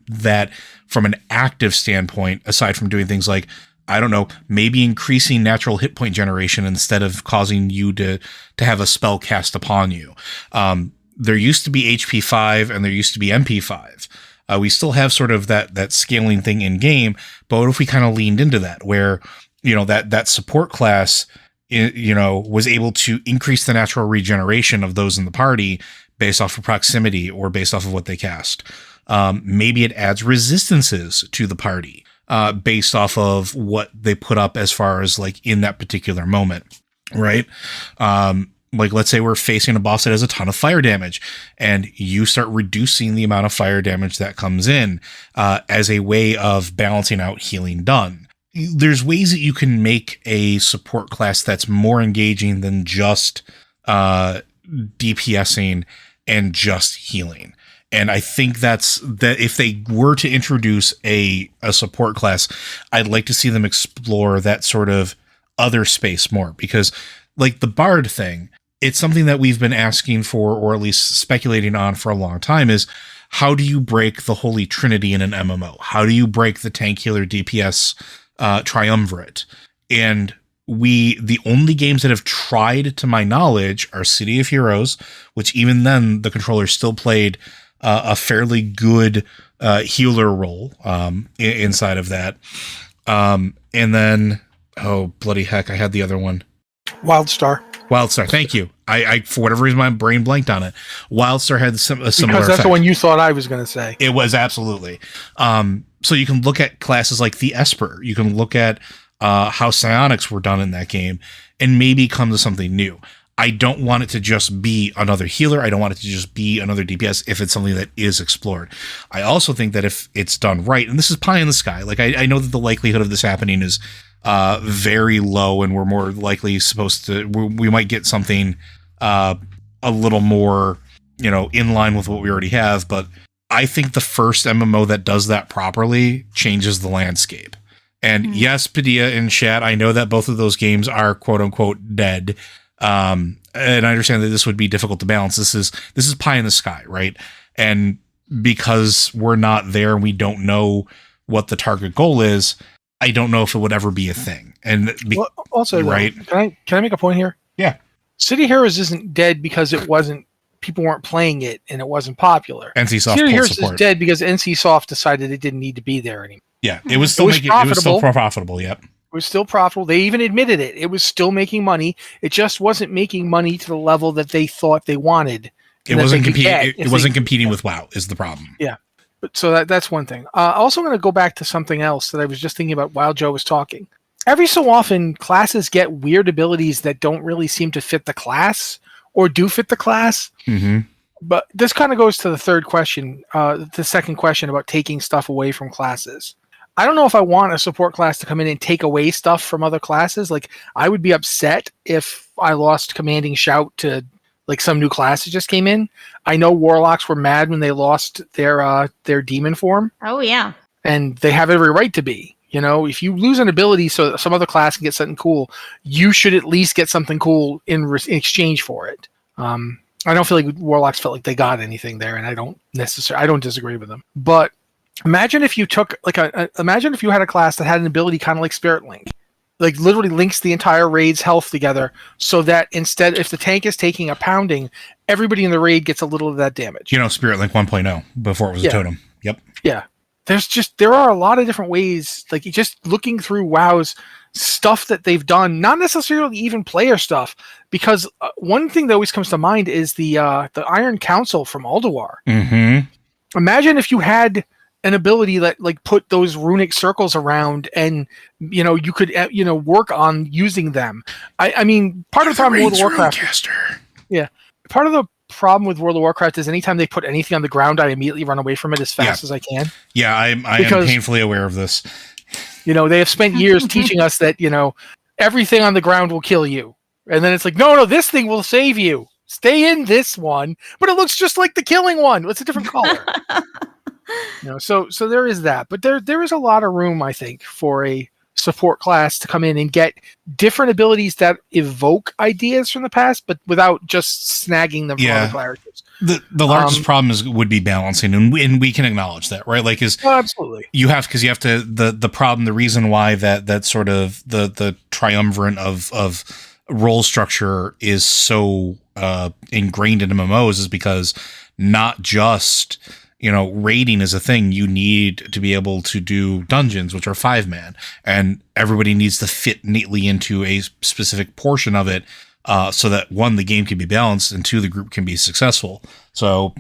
that from an active standpoint, aside from doing things like I don't know, maybe increasing natural hit point generation instead of causing you to have a spell cast upon you. There used to be HP 5 and there used to be MP 5. We still have sort of that scaling thing in game, but what if we kind of leaned into that, where, you know, that support class, you know, was able to increase the natural regeneration of those in the party based off of proximity or based off of what they cast. Maybe it adds resistances to the party based off of what they put up as far as like in that particular moment, right? Like, let's say we're facing a boss that has a ton of fire damage, and you start reducing the amount of fire damage that comes in as a way of balancing out healing done. There's ways that you can make a support class that's more engaging than just DPSing and just healing. And I think that if they were to introduce a support class, I'd like to see them explore that sort of other space more, because like the Bard thing, it's something that we've been asking for, or at least speculating on for a long time, is how do you break the Holy Trinity in an MMO? How do you break the tank healer DPS triumvirate? And the only games that have tried, to my knowledge, are City of Heroes, which even then the controller still played a fairly good healer role inside of that. And then, oh, bloody heck, I had the other one. WildStar. Thank you. I for whatever reason, my brain blanked on it. WildStar had a similar because that's effect. the one you thought I was going to say. It was, absolutely. So you can look at classes like the Esper. You can look at how psionics were done in that game and maybe come to something new. I don't want it to just be another healer. I don't want it to just be another DPS if it's something that is explored. I also think that if it's done right, and this is pie in the sky, like I know that the likelihood of this happening is very low, and we're more likely supposed to, we might get something a little more, you know, in line with what we already have. But I think the first MMO that does that properly changes the landscape. And yes, Padilla and chat, I know that both of those games are quote unquote dead. And I understand that this would be difficult to balance. This is pie in the sky, right? And because we're not there and we don't know what the target goal is, I don't know if it would ever be a thing. And also, right? Can I make a point here? Yeah. City Heroes isn't dead because people weren't playing it and it wasn't popular. NCSoft City Heroes support. is dead because NCSoft decided it didn't need to be there anymore. Yeah, it was still profitable. Yep. It was still profitable. They even admitted it. It was still making money. It just wasn't making money to the level that they thought they wanted. It wasn't competing. It wasn't competing with WoW is the problem. Yeah. So that's one thing. Also, going to go back to something else that I was just thinking about while Joe was talking. Every so often, classes get weird abilities that don't really seem to fit the class or do fit the class. Mm-hmm. But this kind of goes to the third question, the second question about taking stuff away from classes. I don't know if I want a support class to come in and take away stuff from other classes. Like, I would be upset if I lost Commanding Shout to like some new class that just came in. I know Warlocks were mad when they lost their demon form. Oh yeah. And they have every right to be. You know, if you lose an ability so that some other class can get something cool, you should at least get something cool in exchange for it. I don't feel like Warlocks felt like they got anything there, and I don't disagree with them. But imagine if you took imagine if you had a class that had an ability kind of like Spirit Link, like literally links the entire raid's health together, so that instead, if the tank is taking a pounding, everybody in the raid gets a little of that damage. You know, Spirit Link 1.0 before it was a totem. Yep. Yeah. There are a lot of different ways, like just looking through WoW's stuff that they've done, not necessarily even player stuff, because one thing that always comes to mind is the Iron Council from Ulduar. Mm-hmm. Imagine if you had an ability that like put those runic circles around, and you could work on using them. I mean, part of the problem with World of Warcraft. Yeah, part of the problem with World of Warcraft is anytime they put anything on the ground, I immediately run away from it as fast as I can. Yeah, I am painfully aware of this. They have spent years teaching us that everything on the ground will kill you, and then it's like, no, this thing will save you. Stay in this one, but it looks just like the killing one. It's a different color. So there is that, but there is a lot of room, I think, for a support class to come in and get different abilities that evoke ideas from the past, but without just snagging them from other characters. The largest problem would be balancing, and we can acknowledge that, right? Like, absolutely, you have to the problem, the reason why that sort of the triumvirate of role structure is so ingrained in MMOs is because not just raiding is a thing. You need to be able to do dungeons, which are 5-man, and everybody needs to fit neatly into a specific portion of it. So that 1, the game can be balanced, and 2, the group can be successful. So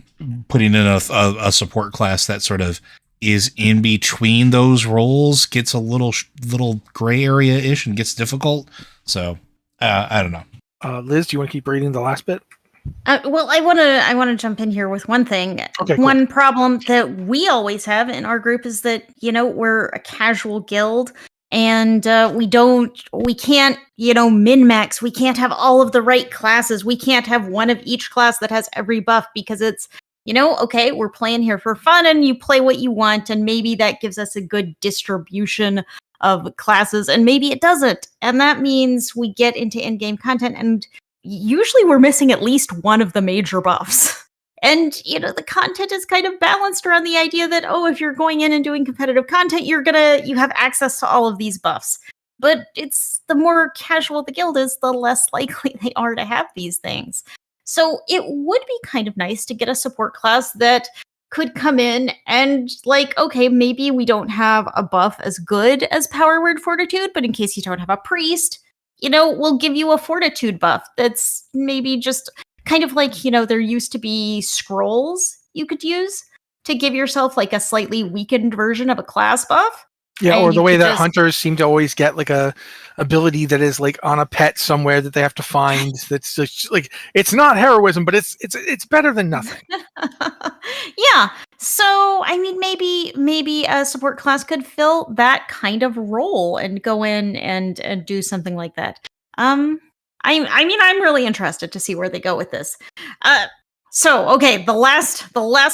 putting in a support class that sort of is in between those roles gets a little gray area-ish and gets difficult. So I don't know. Liz, do you want to keep reading the last bit? Well, I want to jump in here with one thing. Okay, one problem that we always have in our group is that we're a casual guild. And we can't, min-max. We can't have all of the right classes. We can't have one of each class that has every buff because it's, okay, we're playing here for fun and you play what you want. And maybe that gives us a good distribution of classes and maybe it doesn't. And that means we get into in-game content and usually we're missing at least one of the major buffs. And, the content is kind of balanced around the idea that, if you're going in and doing competitive content, you have access to all of these buffs. But it's the more casual the guild is, the less likely they are to have these things. So it would be kind of nice to get a support class that could come in and okay, maybe we don't have a buff as good as Power Word Fortitude, but in case you don't have a priest, we'll give you a Fortitude buff that's maybe just kind of like, there used to be scrolls you could use to give yourself a slightly weakened version of a class buff. Yeah, or the way that hunters seem to always get a ability that is on a pet somewhere that they have to find. That's just it's not heroism, but it's better than nothing. Yeah. So I mean, maybe a support class could fill that kind of role and go in and do something like that. I'm really interested to see where they go with this. So, okay, the last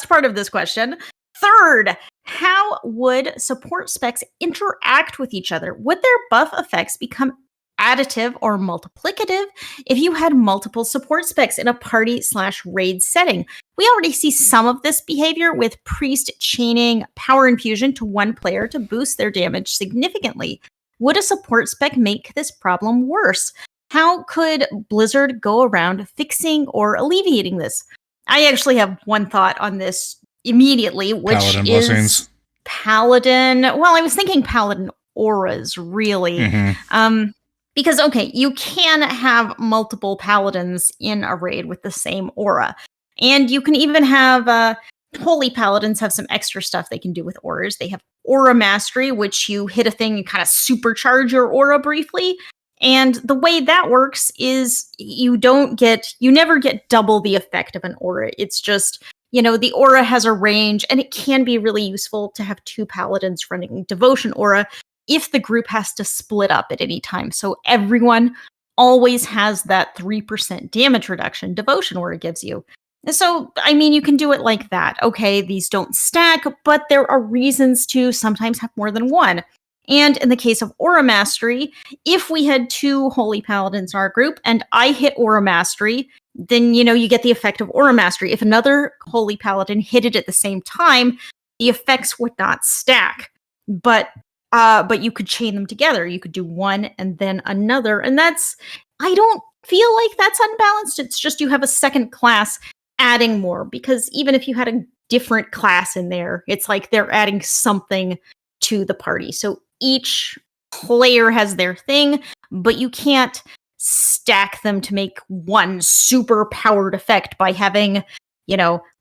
part of this question. Third, how would support specs interact with each other? Would their buff effects become additive or multiplicative if you had multiple support specs in a party/raid setting? We already see some of this behavior with Priest chaining Power Infusion to one player to boost their damage significantly. Would a support spec make this problem worse? How could Blizzard go around fixing or alleviating this? I actually have one thought on this immediately, which Paladin is blessings. Paladin. Well, I was thinking Paladin auras, really. Mm-hmm. Because, okay, you can have multiple Paladins in a raid with the same aura. And you can even have Holy Paladins have some extra stuff they can do with auras. They have Aura Mastery, which you hit a thing and kind of supercharge your aura briefly. And the way that works is you never get double the effect of an aura. It's just, the aura has a range, and it can be really useful to have 2 paladins running devotion aura if the group has to split up at any time. So everyone always has that 3% damage reduction devotion aura gives you. So, I mean, you can do it like that. Okay, these don't stack, but there are reasons to sometimes have more than one. And in the case of Aura Mastery, if we had 2 Holy Paladins in our group and I hit Aura Mastery, then, you get the effect of Aura Mastery. If another Holy Paladin hit it at the same time, the effects would not stack. But you could chain them together. You could do one and then another. And I don't feel like that's unbalanced. It's just you have a second class adding more, because even if you had a different class in there, it's like they're adding something to the party. So each player has their thing, but you can't stack them to make one super powered effect by having,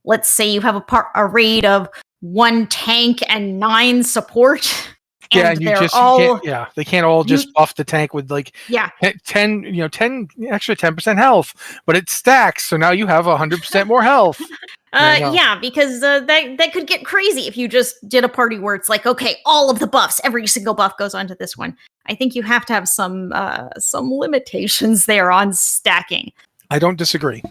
let's say you have a raid of 1 tank and 9 support. And they can't all just buff the tank with 10 extra 10% health, but it stacks, so now you have 100% more health. Because that could get crazy if you just did a party where it's like, okay, all of the buffs, every single buff goes onto this one. I think you have to have some limitations there on stacking. I don't disagree.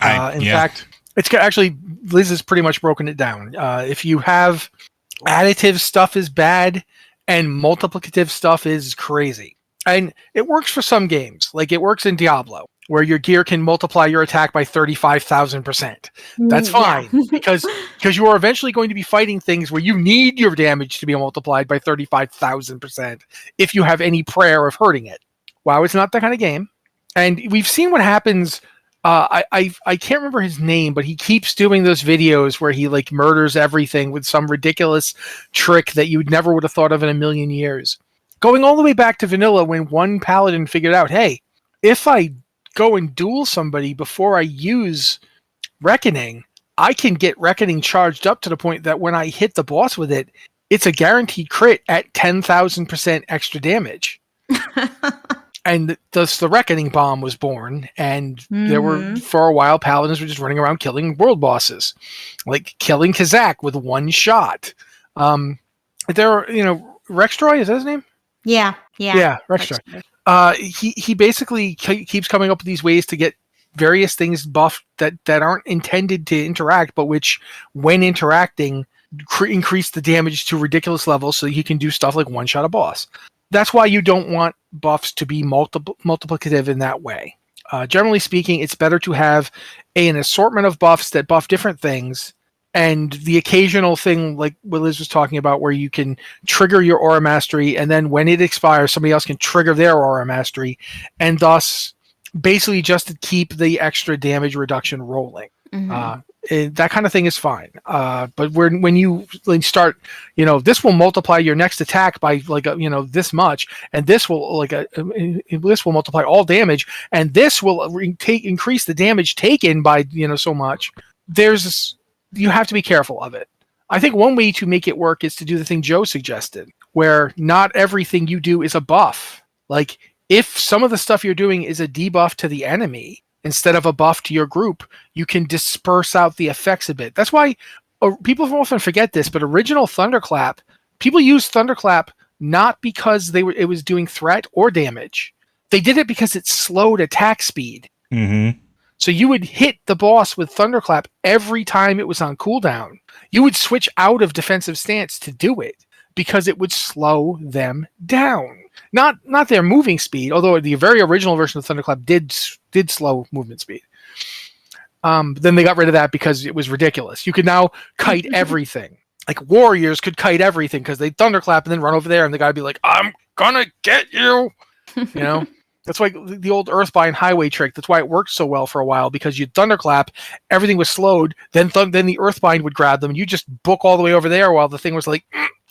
In fact, it's actually, Liz has pretty much broken it down. If you have additive stuff is bad, and multiplicative stuff is crazy. And it works for some games, like it works in Diablo, where your gear can multiply your attack by 35,000%. That's fine, because you are eventually going to be fighting things where you need your damage to be multiplied by 35,000% if you have any prayer of hurting it. WoW is not that kind of game. And we've seen what happens. I can't remember his name, but he keeps doing those videos where he like murders everything with some ridiculous trick that you never would have thought of in a million years. Going all the way back to vanilla, when one paladin figured out, hey, if I go and duel somebody before I use Reckoning, I can get Reckoning charged up to the point that when I hit the boss with it, it's a guaranteed crit at 10,000% extra damage. And thus the Reckoning Bomb was born, and there were, for a while, paladins were just running around killing world bosses, like killing Kazak with one shot. There are, Rextroy, is that his name? Yeah, Rextroy. He basically keeps coming up with these ways to get various things buffed that aren't intended to interact, but which, when interacting, increase the damage to ridiculous levels so you can do stuff like one-shot a boss. That's why you don't want buffs to be multiplicative in that way. Generally speaking, it's better to have an assortment of buffs that buff different things, and the occasional thing like what Liz was talking about where you can trigger your Aura Mastery, and then when it expires, somebody else can trigger their Aura Mastery, and thus basically just to keep the extra damage reduction rolling. That kind of thing is fine. But when you start, this will multiply your next attack by this much, and this will this will multiply all damage, and this will increase the damage taken by so much. You have to be careful of it. I think one way to make it work is to do the thing Joe suggested, where not everything you do is a buff. Like, if some of the stuff you're doing is a debuff to the enemy instead of a buff to your group, you can disperse out the effects a bit. That's why people often forget this, but original Thunderclap, people used Thunderclap not because it was doing threat or damage. They did it because it slowed attack speed. So you would hit the boss with Thunderclap every time it was on cooldown. You would switch out of defensive stance to do it because it would slow them down. Not their moving speed, although the very original version of Thunderclap did slow movement speed. But then they got rid of that because it was ridiculous. You could now kite everything. Like warriors could kite everything because they Thunderclap and then run over there, and the guy would be like, "I'm gonna get you," That's why the old Earthbind highway trick, that's why it worked so well for a while, because you'd Thunderclap, everything was slowed, then the Earthbind would grab them, and you just book all the way over there while the thing was like,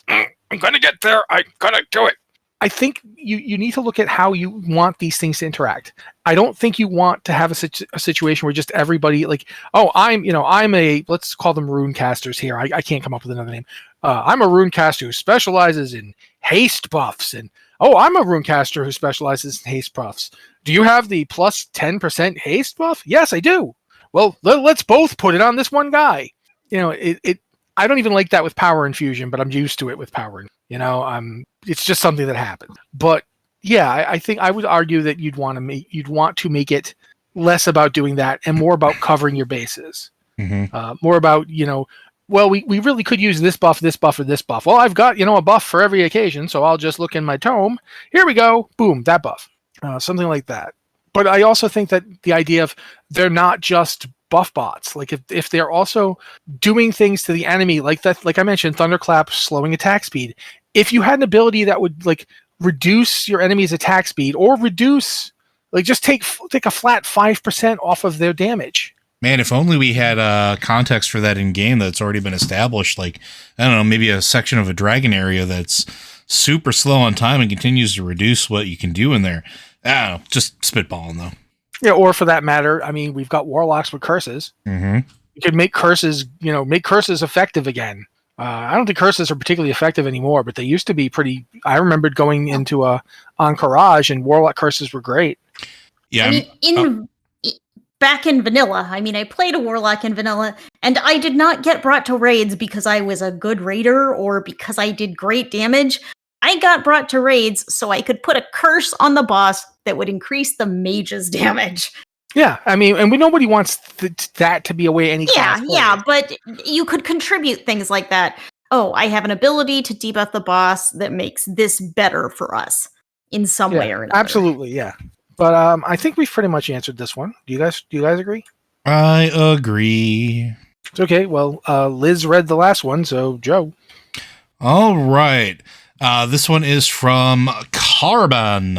I'm going to get there, I'm going to do it. I think you need to look at how you want these things to interact. I don't think you want to have a situation where just everybody I'm let's call them rune casters here. I can't come up with another name. I'm a rune caster who specializes in haste buffs, and I'm a runecaster who specializes in haste buffs. Do you have the plus 10% haste buff? Yes, I do. Well, let's both put it on this one guy. I don't even like that with power infusion, but I'm used to it with power. It's just something that happens. But yeah, I think I would argue that you'd want to make it less about doing that and more about covering your bases. More about well, we really could use this buff, or this buff. Well, I've got, a buff for every occasion, so I'll just look in my tome. Here we go. Boom, that buff. Something like that. But I also think that the idea of they're not just buff bots. Like, if they're also doing things to the enemy, like that, like I mentioned, Thunderclap slowing attack speed. If you had an ability that would, reduce your enemy's attack speed, or reduce, just take a flat 5% off of their damage. Man, if only we had context for that in game that's already been established. Like, I don't know, maybe a section of a dragon area that's super slow on time and continues to reduce what you can do in there. I don't know, just spitballing though. Yeah, or for that matter, I mean, we've got warlocks with curses. You could make curses, effective again. I don't think curses are particularly effective anymore, but they used to be pretty. I remembered going into Encourage, and warlock curses were great. Yeah, back in vanilla, I played a warlock in vanilla, and I did not get brought to raids because I was a good raider or because I did great damage. I got brought to raids so I could put a curse on the boss that would increase the mage's damage. Yeah, and nobody wants that to be a way any class plays. Yeah, but you could contribute things like that. oh, I have an ability to debuff the boss that makes this better for us in some way or another. Absolutely, yeah. But I think we've pretty much answered this one. Do you guys agree? I agree. It's okay. Well, Liz read the last one, so Joe. All right. This one is from Carban.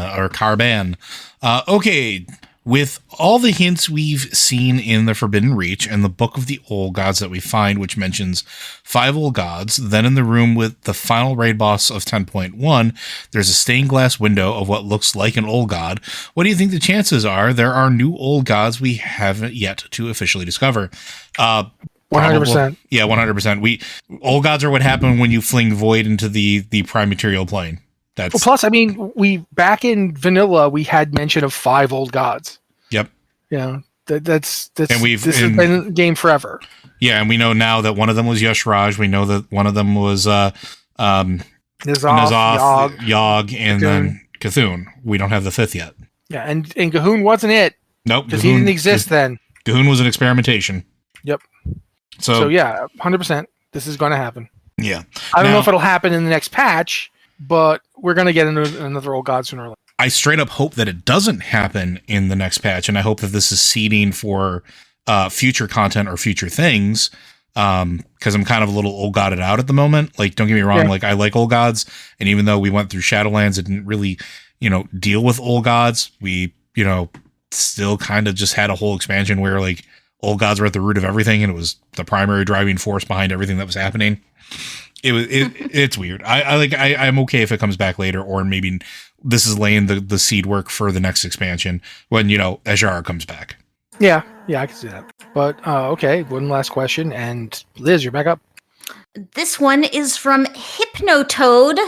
Okay. With all the hints we've seen in the Forbidden Reach and the Book of the Old Gods that we find, which mentions 5 old gods, then in the room with the final raid boss of 10.1, there's a stained glass window of what looks like an old god. What do you think the chances are there are new old gods we haven't yet to officially discover? 100%. Yeah, 100%. Old gods are what happen when you fling void into the prime material plane. That's plus, I mean, we back in vanilla, we had mention of 5 old gods. Yep. Yeah, that's and this has been in the game forever. Yeah, and we know now that one of them was Yashraj. We know that one of them was N'Zoth, Yogg, and then Cthulhu. We don't have the 5th yet. Yeah, and Cahoon wasn't it. Nope, because he didn't exist then. Cahoon was an experimentation. Yep. So yeah, 100%. This is going to happen. Yeah. I don't know if it'll happen in the next patch, but we're going to get another old god sooner or later. I straight up hope that it doesn't happen in the next patch, and I hope that this is seeding for future content or future things, because I'm kind of a little old godded out at the moment. Like, don't get me wrong, like I like old gods, and even though we went through Shadowlands, it didn't really, deal with old gods. We, still kind of just had a whole expansion where like old gods were at the root of everything, and it was the primary driving force behind everything that was happening. It's weird. I'm okay if it comes back later, or maybe this is laying the seed work for the next expansion when Azshara comes back. Yeah, I can see that. But okay, one last question, and Liz, you're back up. This one is from Hypnotoad,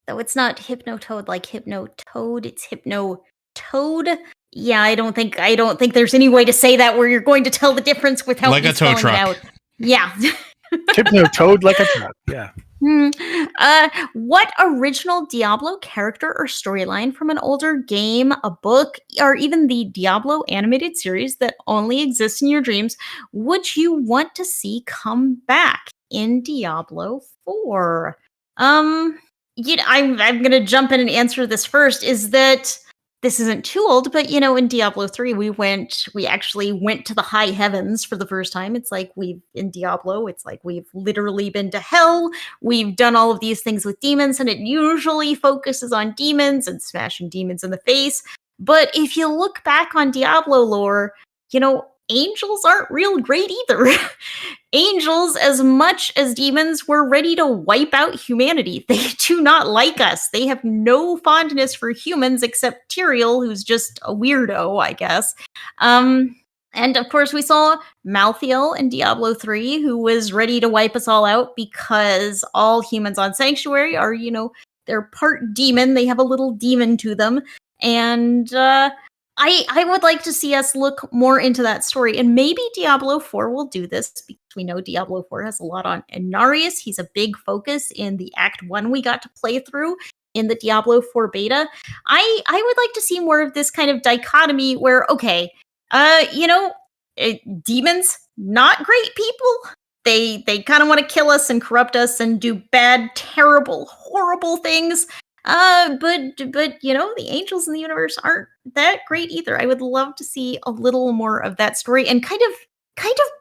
though it's not Hypnotoad like Hypnotoad. It's Hypnotoad. Yeah, I don't think there's any way to say that where you're going to tell the difference without like a tow truck. Out. Yeah. Hypnotoad like a truck. Yeah. What original Diablo character or storyline from an older game, a book, or even the Diablo animated series that only exists in your dreams would you want to see come back in Diablo 4? I'm gonna jump in and answer this first. Is that this isn't too old, but in Diablo 3, we actually went to the high heavens for the first time. It's like we've literally been to hell. We've done all of these things with demons, and it usually focuses on demons and smashing demons in the face. But if you look back on Diablo lore, angels aren't real great either. Angels, as much as demons, were ready to wipe out humanity. They do not like us. They have no fondness for humans except Tyrael, who's just a weirdo, I guess. And of course, we saw Malthael in Diablo 3, who was ready to wipe us all out because all humans on Sanctuary are, they're part demon. They have a little demon to them. And I would like to see us look more into that story, and maybe Diablo 4 will do this because we know Diablo 4 has a lot on Inarius. He's a big focus in the Act 1 we got to play through in the Diablo 4 beta. I would like to see more of this kind of dichotomy where, okay, demons, not great people. They kind of want to kill us and corrupt us and do bad, terrible, horrible things. But the angels in the universe aren't that great either. I would love to see a little more of that story and kind of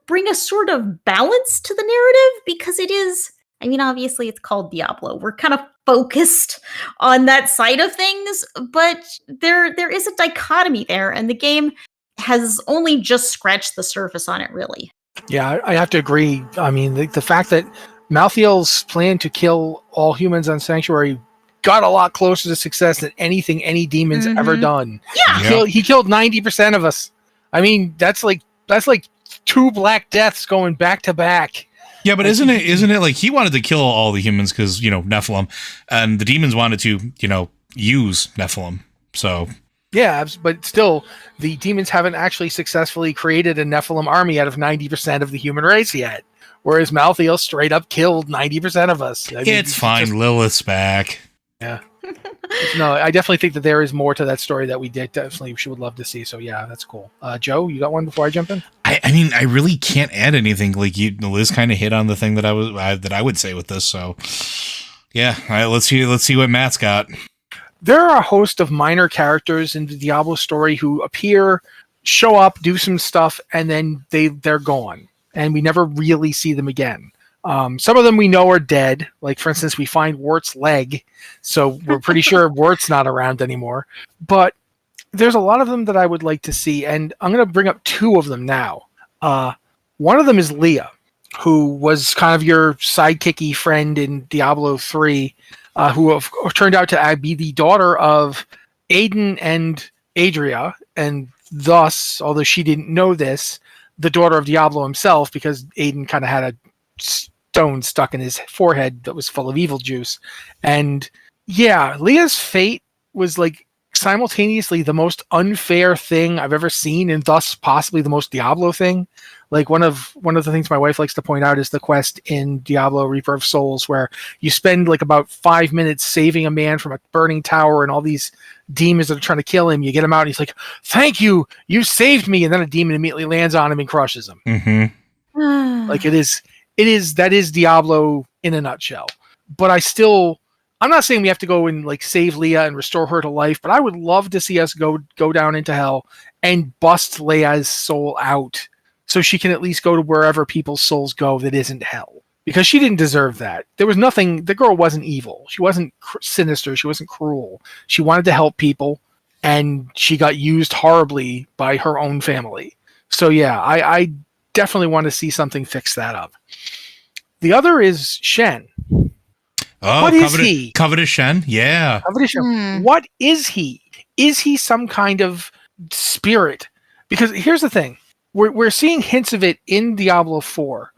bring a sort of balance to the narrative, because it is, obviously it's called Diablo. We're kind of focused on that side of things, but there is a dichotomy there, and the game has only just scratched the surface on it, really. Yeah, I have to agree. The fact that Malthael's plan to kill all humans on Sanctuary got a lot closer to success than anything any demon's ever done. Yeah. He killed 90% of us. That's like 2 Black Deaths going back to back. Yeah, but isn't it like he wanted to kill all the humans because, Nephilim, and the demons wanted to, use Nephilim. So yeah, but still, the demons haven't actually successfully created a Nephilim army out of 90% of the human race yet. Whereas Malthael straight up killed 90% of us. It's fine. Lilith's back. Yeah. No, I definitely think that there is more to that story that we definitely would love to see. So yeah, that's cool. Joe, you got one before I jump in? I mean, I really can't add anything. Like Liz kind of hit on the thing that I would say with this. So yeah, all right, let's see what Matt's got. There are a host of minor characters in the Diablo story who appear, show up, do some stuff, and then they're gone, and we never really see them again. Some of them we know are dead. Like, for instance, we find Wart's leg, so we're pretty sure Wart's not around anymore. But there's a lot of them that I would like to see, and I'm going to bring up two of them now. One of them is Leah, who was kind of your sidekicky friend in Diablo 3, who turned out to be the daughter of Aiden and Adria, and thus, although she didn't know this, the daughter of Diablo himself, because Aiden kind of had a stone stuck in his forehead that was full of evil juice. And yeah, Leah's fate was like simultaneously the most unfair thing I've ever seen, and thus possibly the most Diablo thing. Like one of the things my wife likes to point out is the quest in Diablo Reaper of Souls, where you spend like about 5 minutes saving a man from a burning tower and all these demons that are trying to kill him. You get him out and he's like, "Thank you, you saved me," and then a demon immediately lands on him and crushes him. Mm-hmm. Like that is Diablo in a nutshell. But I'm not saying we have to go and like save Leah and restore her to life, but I would love to see us go down into hell and bust Leah's soul out, so she can at least go to wherever people's souls go that isn't hell. Because she didn't deserve that. There was nothing, the girl wasn't evil. She wasn't sinister. She wasn't cruel. She wanted to help people, and she got used horribly by her own family. So yeah, I definitely want to see something fix that up. The other is Shen. Oh, what is he? Covetous Shen? Yeah. Covetous Shen. What is he? Is he some kind of spirit? Because here's the thing. We're seeing hints of it in Diablo 4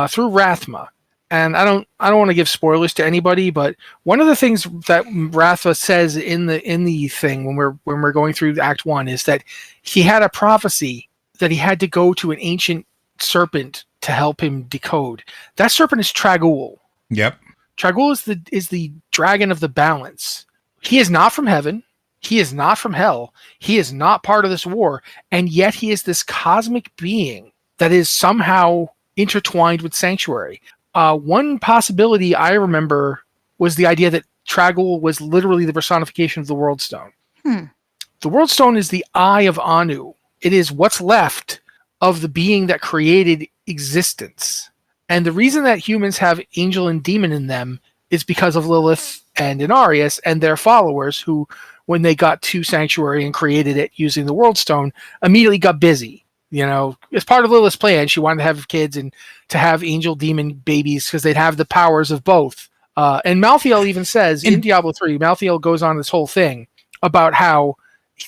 through Rathma. And I don't want to give spoilers to anybody, but one of the things that Rathma says in the thing when we're going through Act 1 is that he had a prophecy that he had to go to an ancient serpent to help him decode. That serpent is Trag'Oul. Yep. Trag'Oul is the dragon of the balance. He is not from heaven. He is not from hell. He is not part of this war, and yet he is this cosmic being that is somehow intertwined with Sanctuary. One possibility I remember was the idea that Trag'Oul was literally the personification of the World Stone. The World Stone is the eye of Anu. It is what's left of the being that created existence. And the reason that humans have angel and demon in them is because of Lilith and Inarius and their followers, who, when they got to Sanctuary and created it using the World Stone, immediately got busy. You know, as part of Lilith's plan, she wanted to have kids and to have angel demon babies because they'd have the powers of both. And Malthael even says in Diablo 3, Malthael goes on this whole thing about how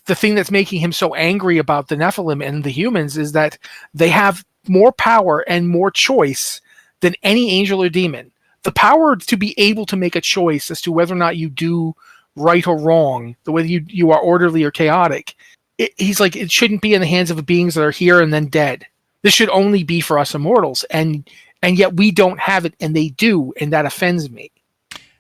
the thing that's making him so angry about the Nephilim and the humans is that they have more power and more choice than any angel or demon. The power to be able to make a choice as to whether or not you do right or wrong, the way you are orderly or chaotic. He's like, it shouldn't be in the hands of beings that are here and then dead. This should only be for us immortals. And yet we don't have it, and they do, and that offends me.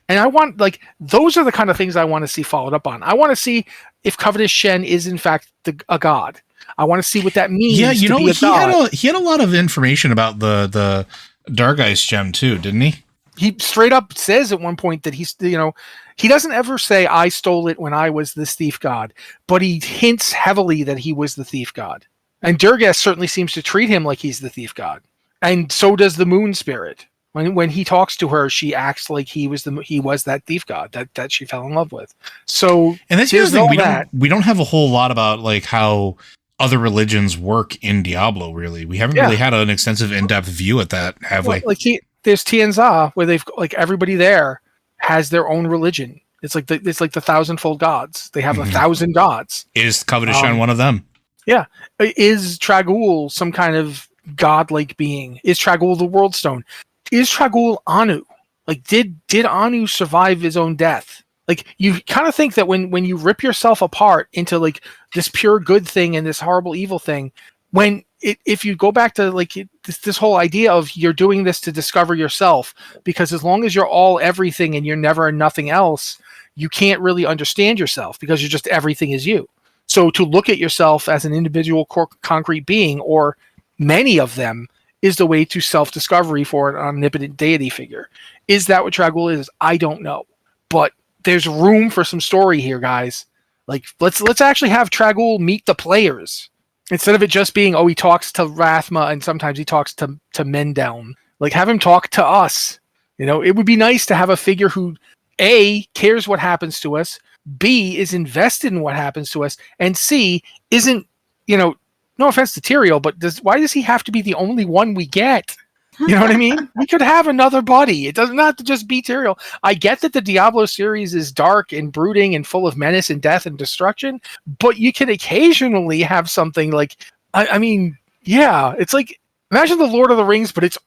And I want, like, those are the kind of things I want to see followed up on. I want to see if Covetous Shen is in fact a god. I want to see what that means. Yeah, you know, he had a lot of information about the Dargeist gem too, didn't he? He straight up says at one point that he's, you know, he doesn't ever say I stole it when I was this thief god, but he hints heavily that he was the thief god. And Durgast certainly seems to treat him like he's the thief god. And so does the moon spirit. When he talks to her, she acts like he was that thief god that she fell in love with. So, and that's the other thing, we don't have a whole lot about like how other religions work in Diablo. Really, we haven't really had an extensive, in-depth view at that, have we? Like there's Tianza, where they've like everybody there has their own religion. It's like the thousandfold gods. They have 1,000 gods. Is Covetous Shen one of them? Yeah. Is Trag'Oul some kind of godlike being? Is Trag'Oul the World Stone? Is Trag'Oul Anu? Like, did Anu survive his own death? Like, you kind of think that when you rip yourself apart into like this pure good thing and this horrible evil thing, if you go back to like this whole idea of you're doing this to discover yourself, because as long as you're all everything and you're never nothing else, you can't really understand yourself because you're just everything is you. So to look at yourself as an individual concrete being, or many of them, is the way to self-discovery for an omnipotent deity figure. Is that what Trag'Oul is? I don't know. But there's room for some story here, guys. Like, let's actually have Trag'Oul meet the players. Instead of it just being, he talks to Rathma and sometimes he talks to Mendeln. Like, have him talk to us. It would be nice to have a figure who, A, cares what happens to us, B, is invested in what happens to us, and C, isn't, no offense to Tyrael, but why does he have to be the only one we get? You know what I mean? We could have another buddy. It doesn't have to just be Tyrael. I get that the Diablo series is dark and brooding and full of menace and death and destruction, but you can occasionally have something like, it's like, imagine the Lord of the Rings, but it's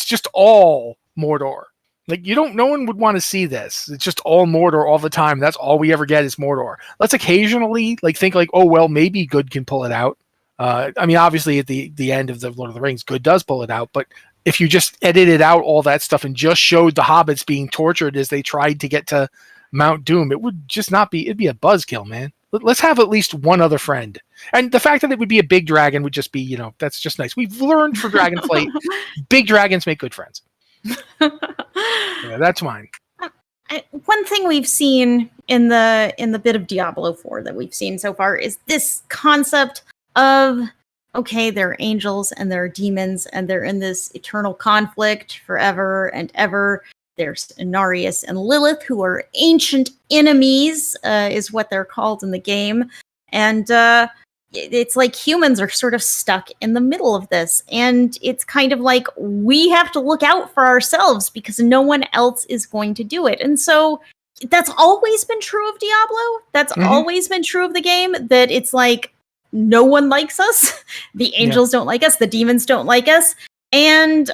just all Mordor. Like, no one would want to see this. It's just all Mordor all the time. That's all we ever get is Mordor. Let's occasionally think maybe good can pull it out. Obviously at the end of the Lord of the Rings, good does pull it out. But if you just edited out all that stuff and just showed the hobbits being tortured as they tried to get to Mount Doom, it would just not be. It'd be a buzzkill, man. Let's have at least one other friend. And the fact that it would be a big dragon would just be, that's just nice. We've learned for Dragonflight, big dragons make good friends. Yeah, that's mine. One thing we've seen in the bit of Diablo 4 that we've seen so far is this concept of, there are angels and there are demons and they're in this eternal conflict forever and ever. There's Inarius and Lilith, who are ancient enemies, is what they're called in the game. And it's like humans are sort of stuck in the middle of this. And it's kind of like we have to look out for ourselves because no one else is going to do it. And so that's always been true of Diablo. That's always been true of the game, that it's like no one likes us. The angels don't like us. The demons don't like us. And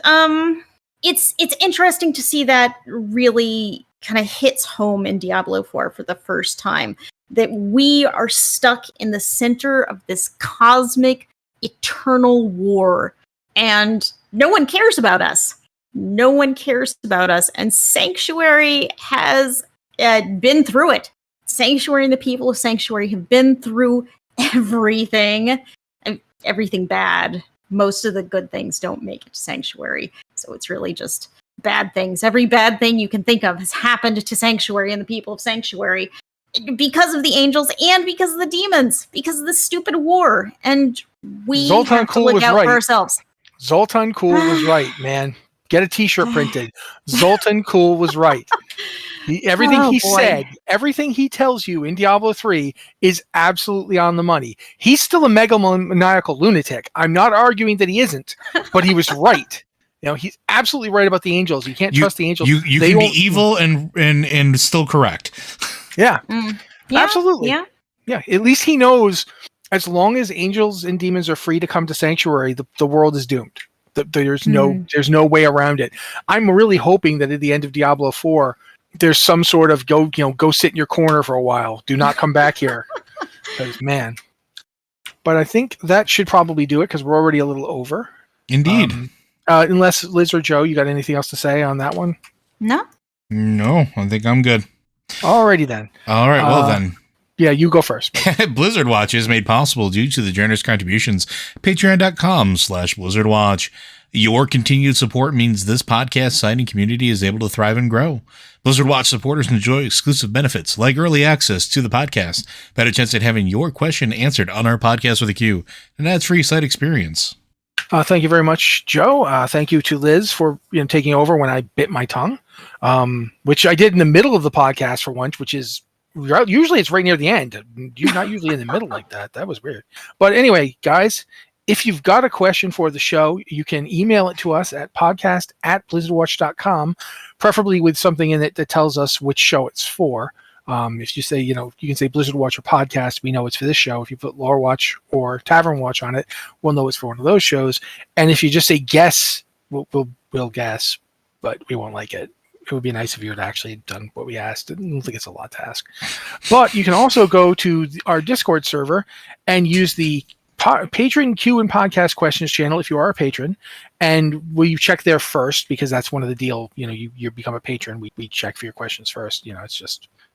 it's interesting to see that really kind of hits home in Diablo 4 for the first time. That we are stuck in the center of this cosmic, eternal war. And no one cares about us. No one cares about us. And Sanctuary has been through it. Sanctuary and the people of Sanctuary have been through everything. Everything bad. Most of the good things don't make it to Sanctuary. So it's really just bad things. Every bad thing you can think of has happened to Sanctuary and the people of Sanctuary. Because of the angels and because of the demons, because of the stupid war, and we have to look out for ourselves. Zoltun Kulle was right, man. Get a T-shirt printed. Zoltun Kulle was right. Everything he tells you in Diablo 3 is absolutely on the money. He's still a megalomaniacal lunatic. I'm not arguing that he isn't, but he was right. He's absolutely right about the angels. You can't trust the angels. You can be evil and still correct. Yeah, absolutely. Yeah. At least he knows, as long as angels and demons are free to come to Sanctuary, the world is doomed. There's no way around it. I'm really hoping that at the end of Diablo 4, there's some sort of go sit in your corner for a while. Do not come back here, because man. But I think that should probably do it because we're already a little over. Indeed. Unless Liz or Joe, you got anything else to say on that one? No, I think I'm good. Alrighty then. All right, well then. Yeah, you go first. Blizzard Watch is made possible due to the generous contributions. Patreon.com/BlizzardWatch. Your continued support means this podcast site and community is able to thrive and grow. Blizzard Watch supporters enjoy exclusive benefits like early access to the podcast, better chance at having your question answered on our podcast with a Q, and ads-free site experience. Thank you very much, Joe. Thank you to Liz for taking over when I bit my tongue, which I did in the middle of the podcast for once, which is usually it's right near the end. You're not usually in the middle like that. That was weird. But anyway, guys, if you've got a question for the show, you can email it to us at podcast@blizzardwatch.com, preferably with something in it that tells us which show it's for. If you say, you can say Blizzard Watch or podcast, we know it's for this show. If you put Lore Watch or Tavern Watch on it, we'll know it's for one of those shows. And if you just say guess, we'll guess, but we won't like it. It would be nice if you had actually done what we asked. I don't think it's a lot to ask. But you can also go to our Discord server and use the patron Q and podcast questions channel if you are a patron, and we check there first because that's one of the deal. You become a patron, we check for your questions first.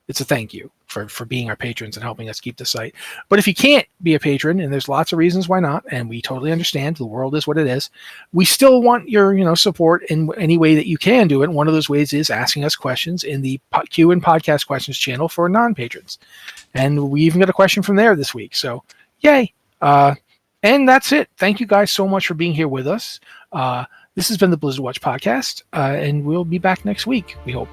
It's a thank you for being our patrons and helping us keep the site. But if you can't be a patron, and there's lots of reasons why not, and we totally understand, the world is what it is, we still want your support in any way that you can do it. One of those ways is asking us questions in the Q and podcast questions channel for non-patrons. And we even got a question from there this week. So yay. And that's it. Thank you guys so much for being here with us. This has been the Blizzard Watch podcast, and we'll be back next week, we hope.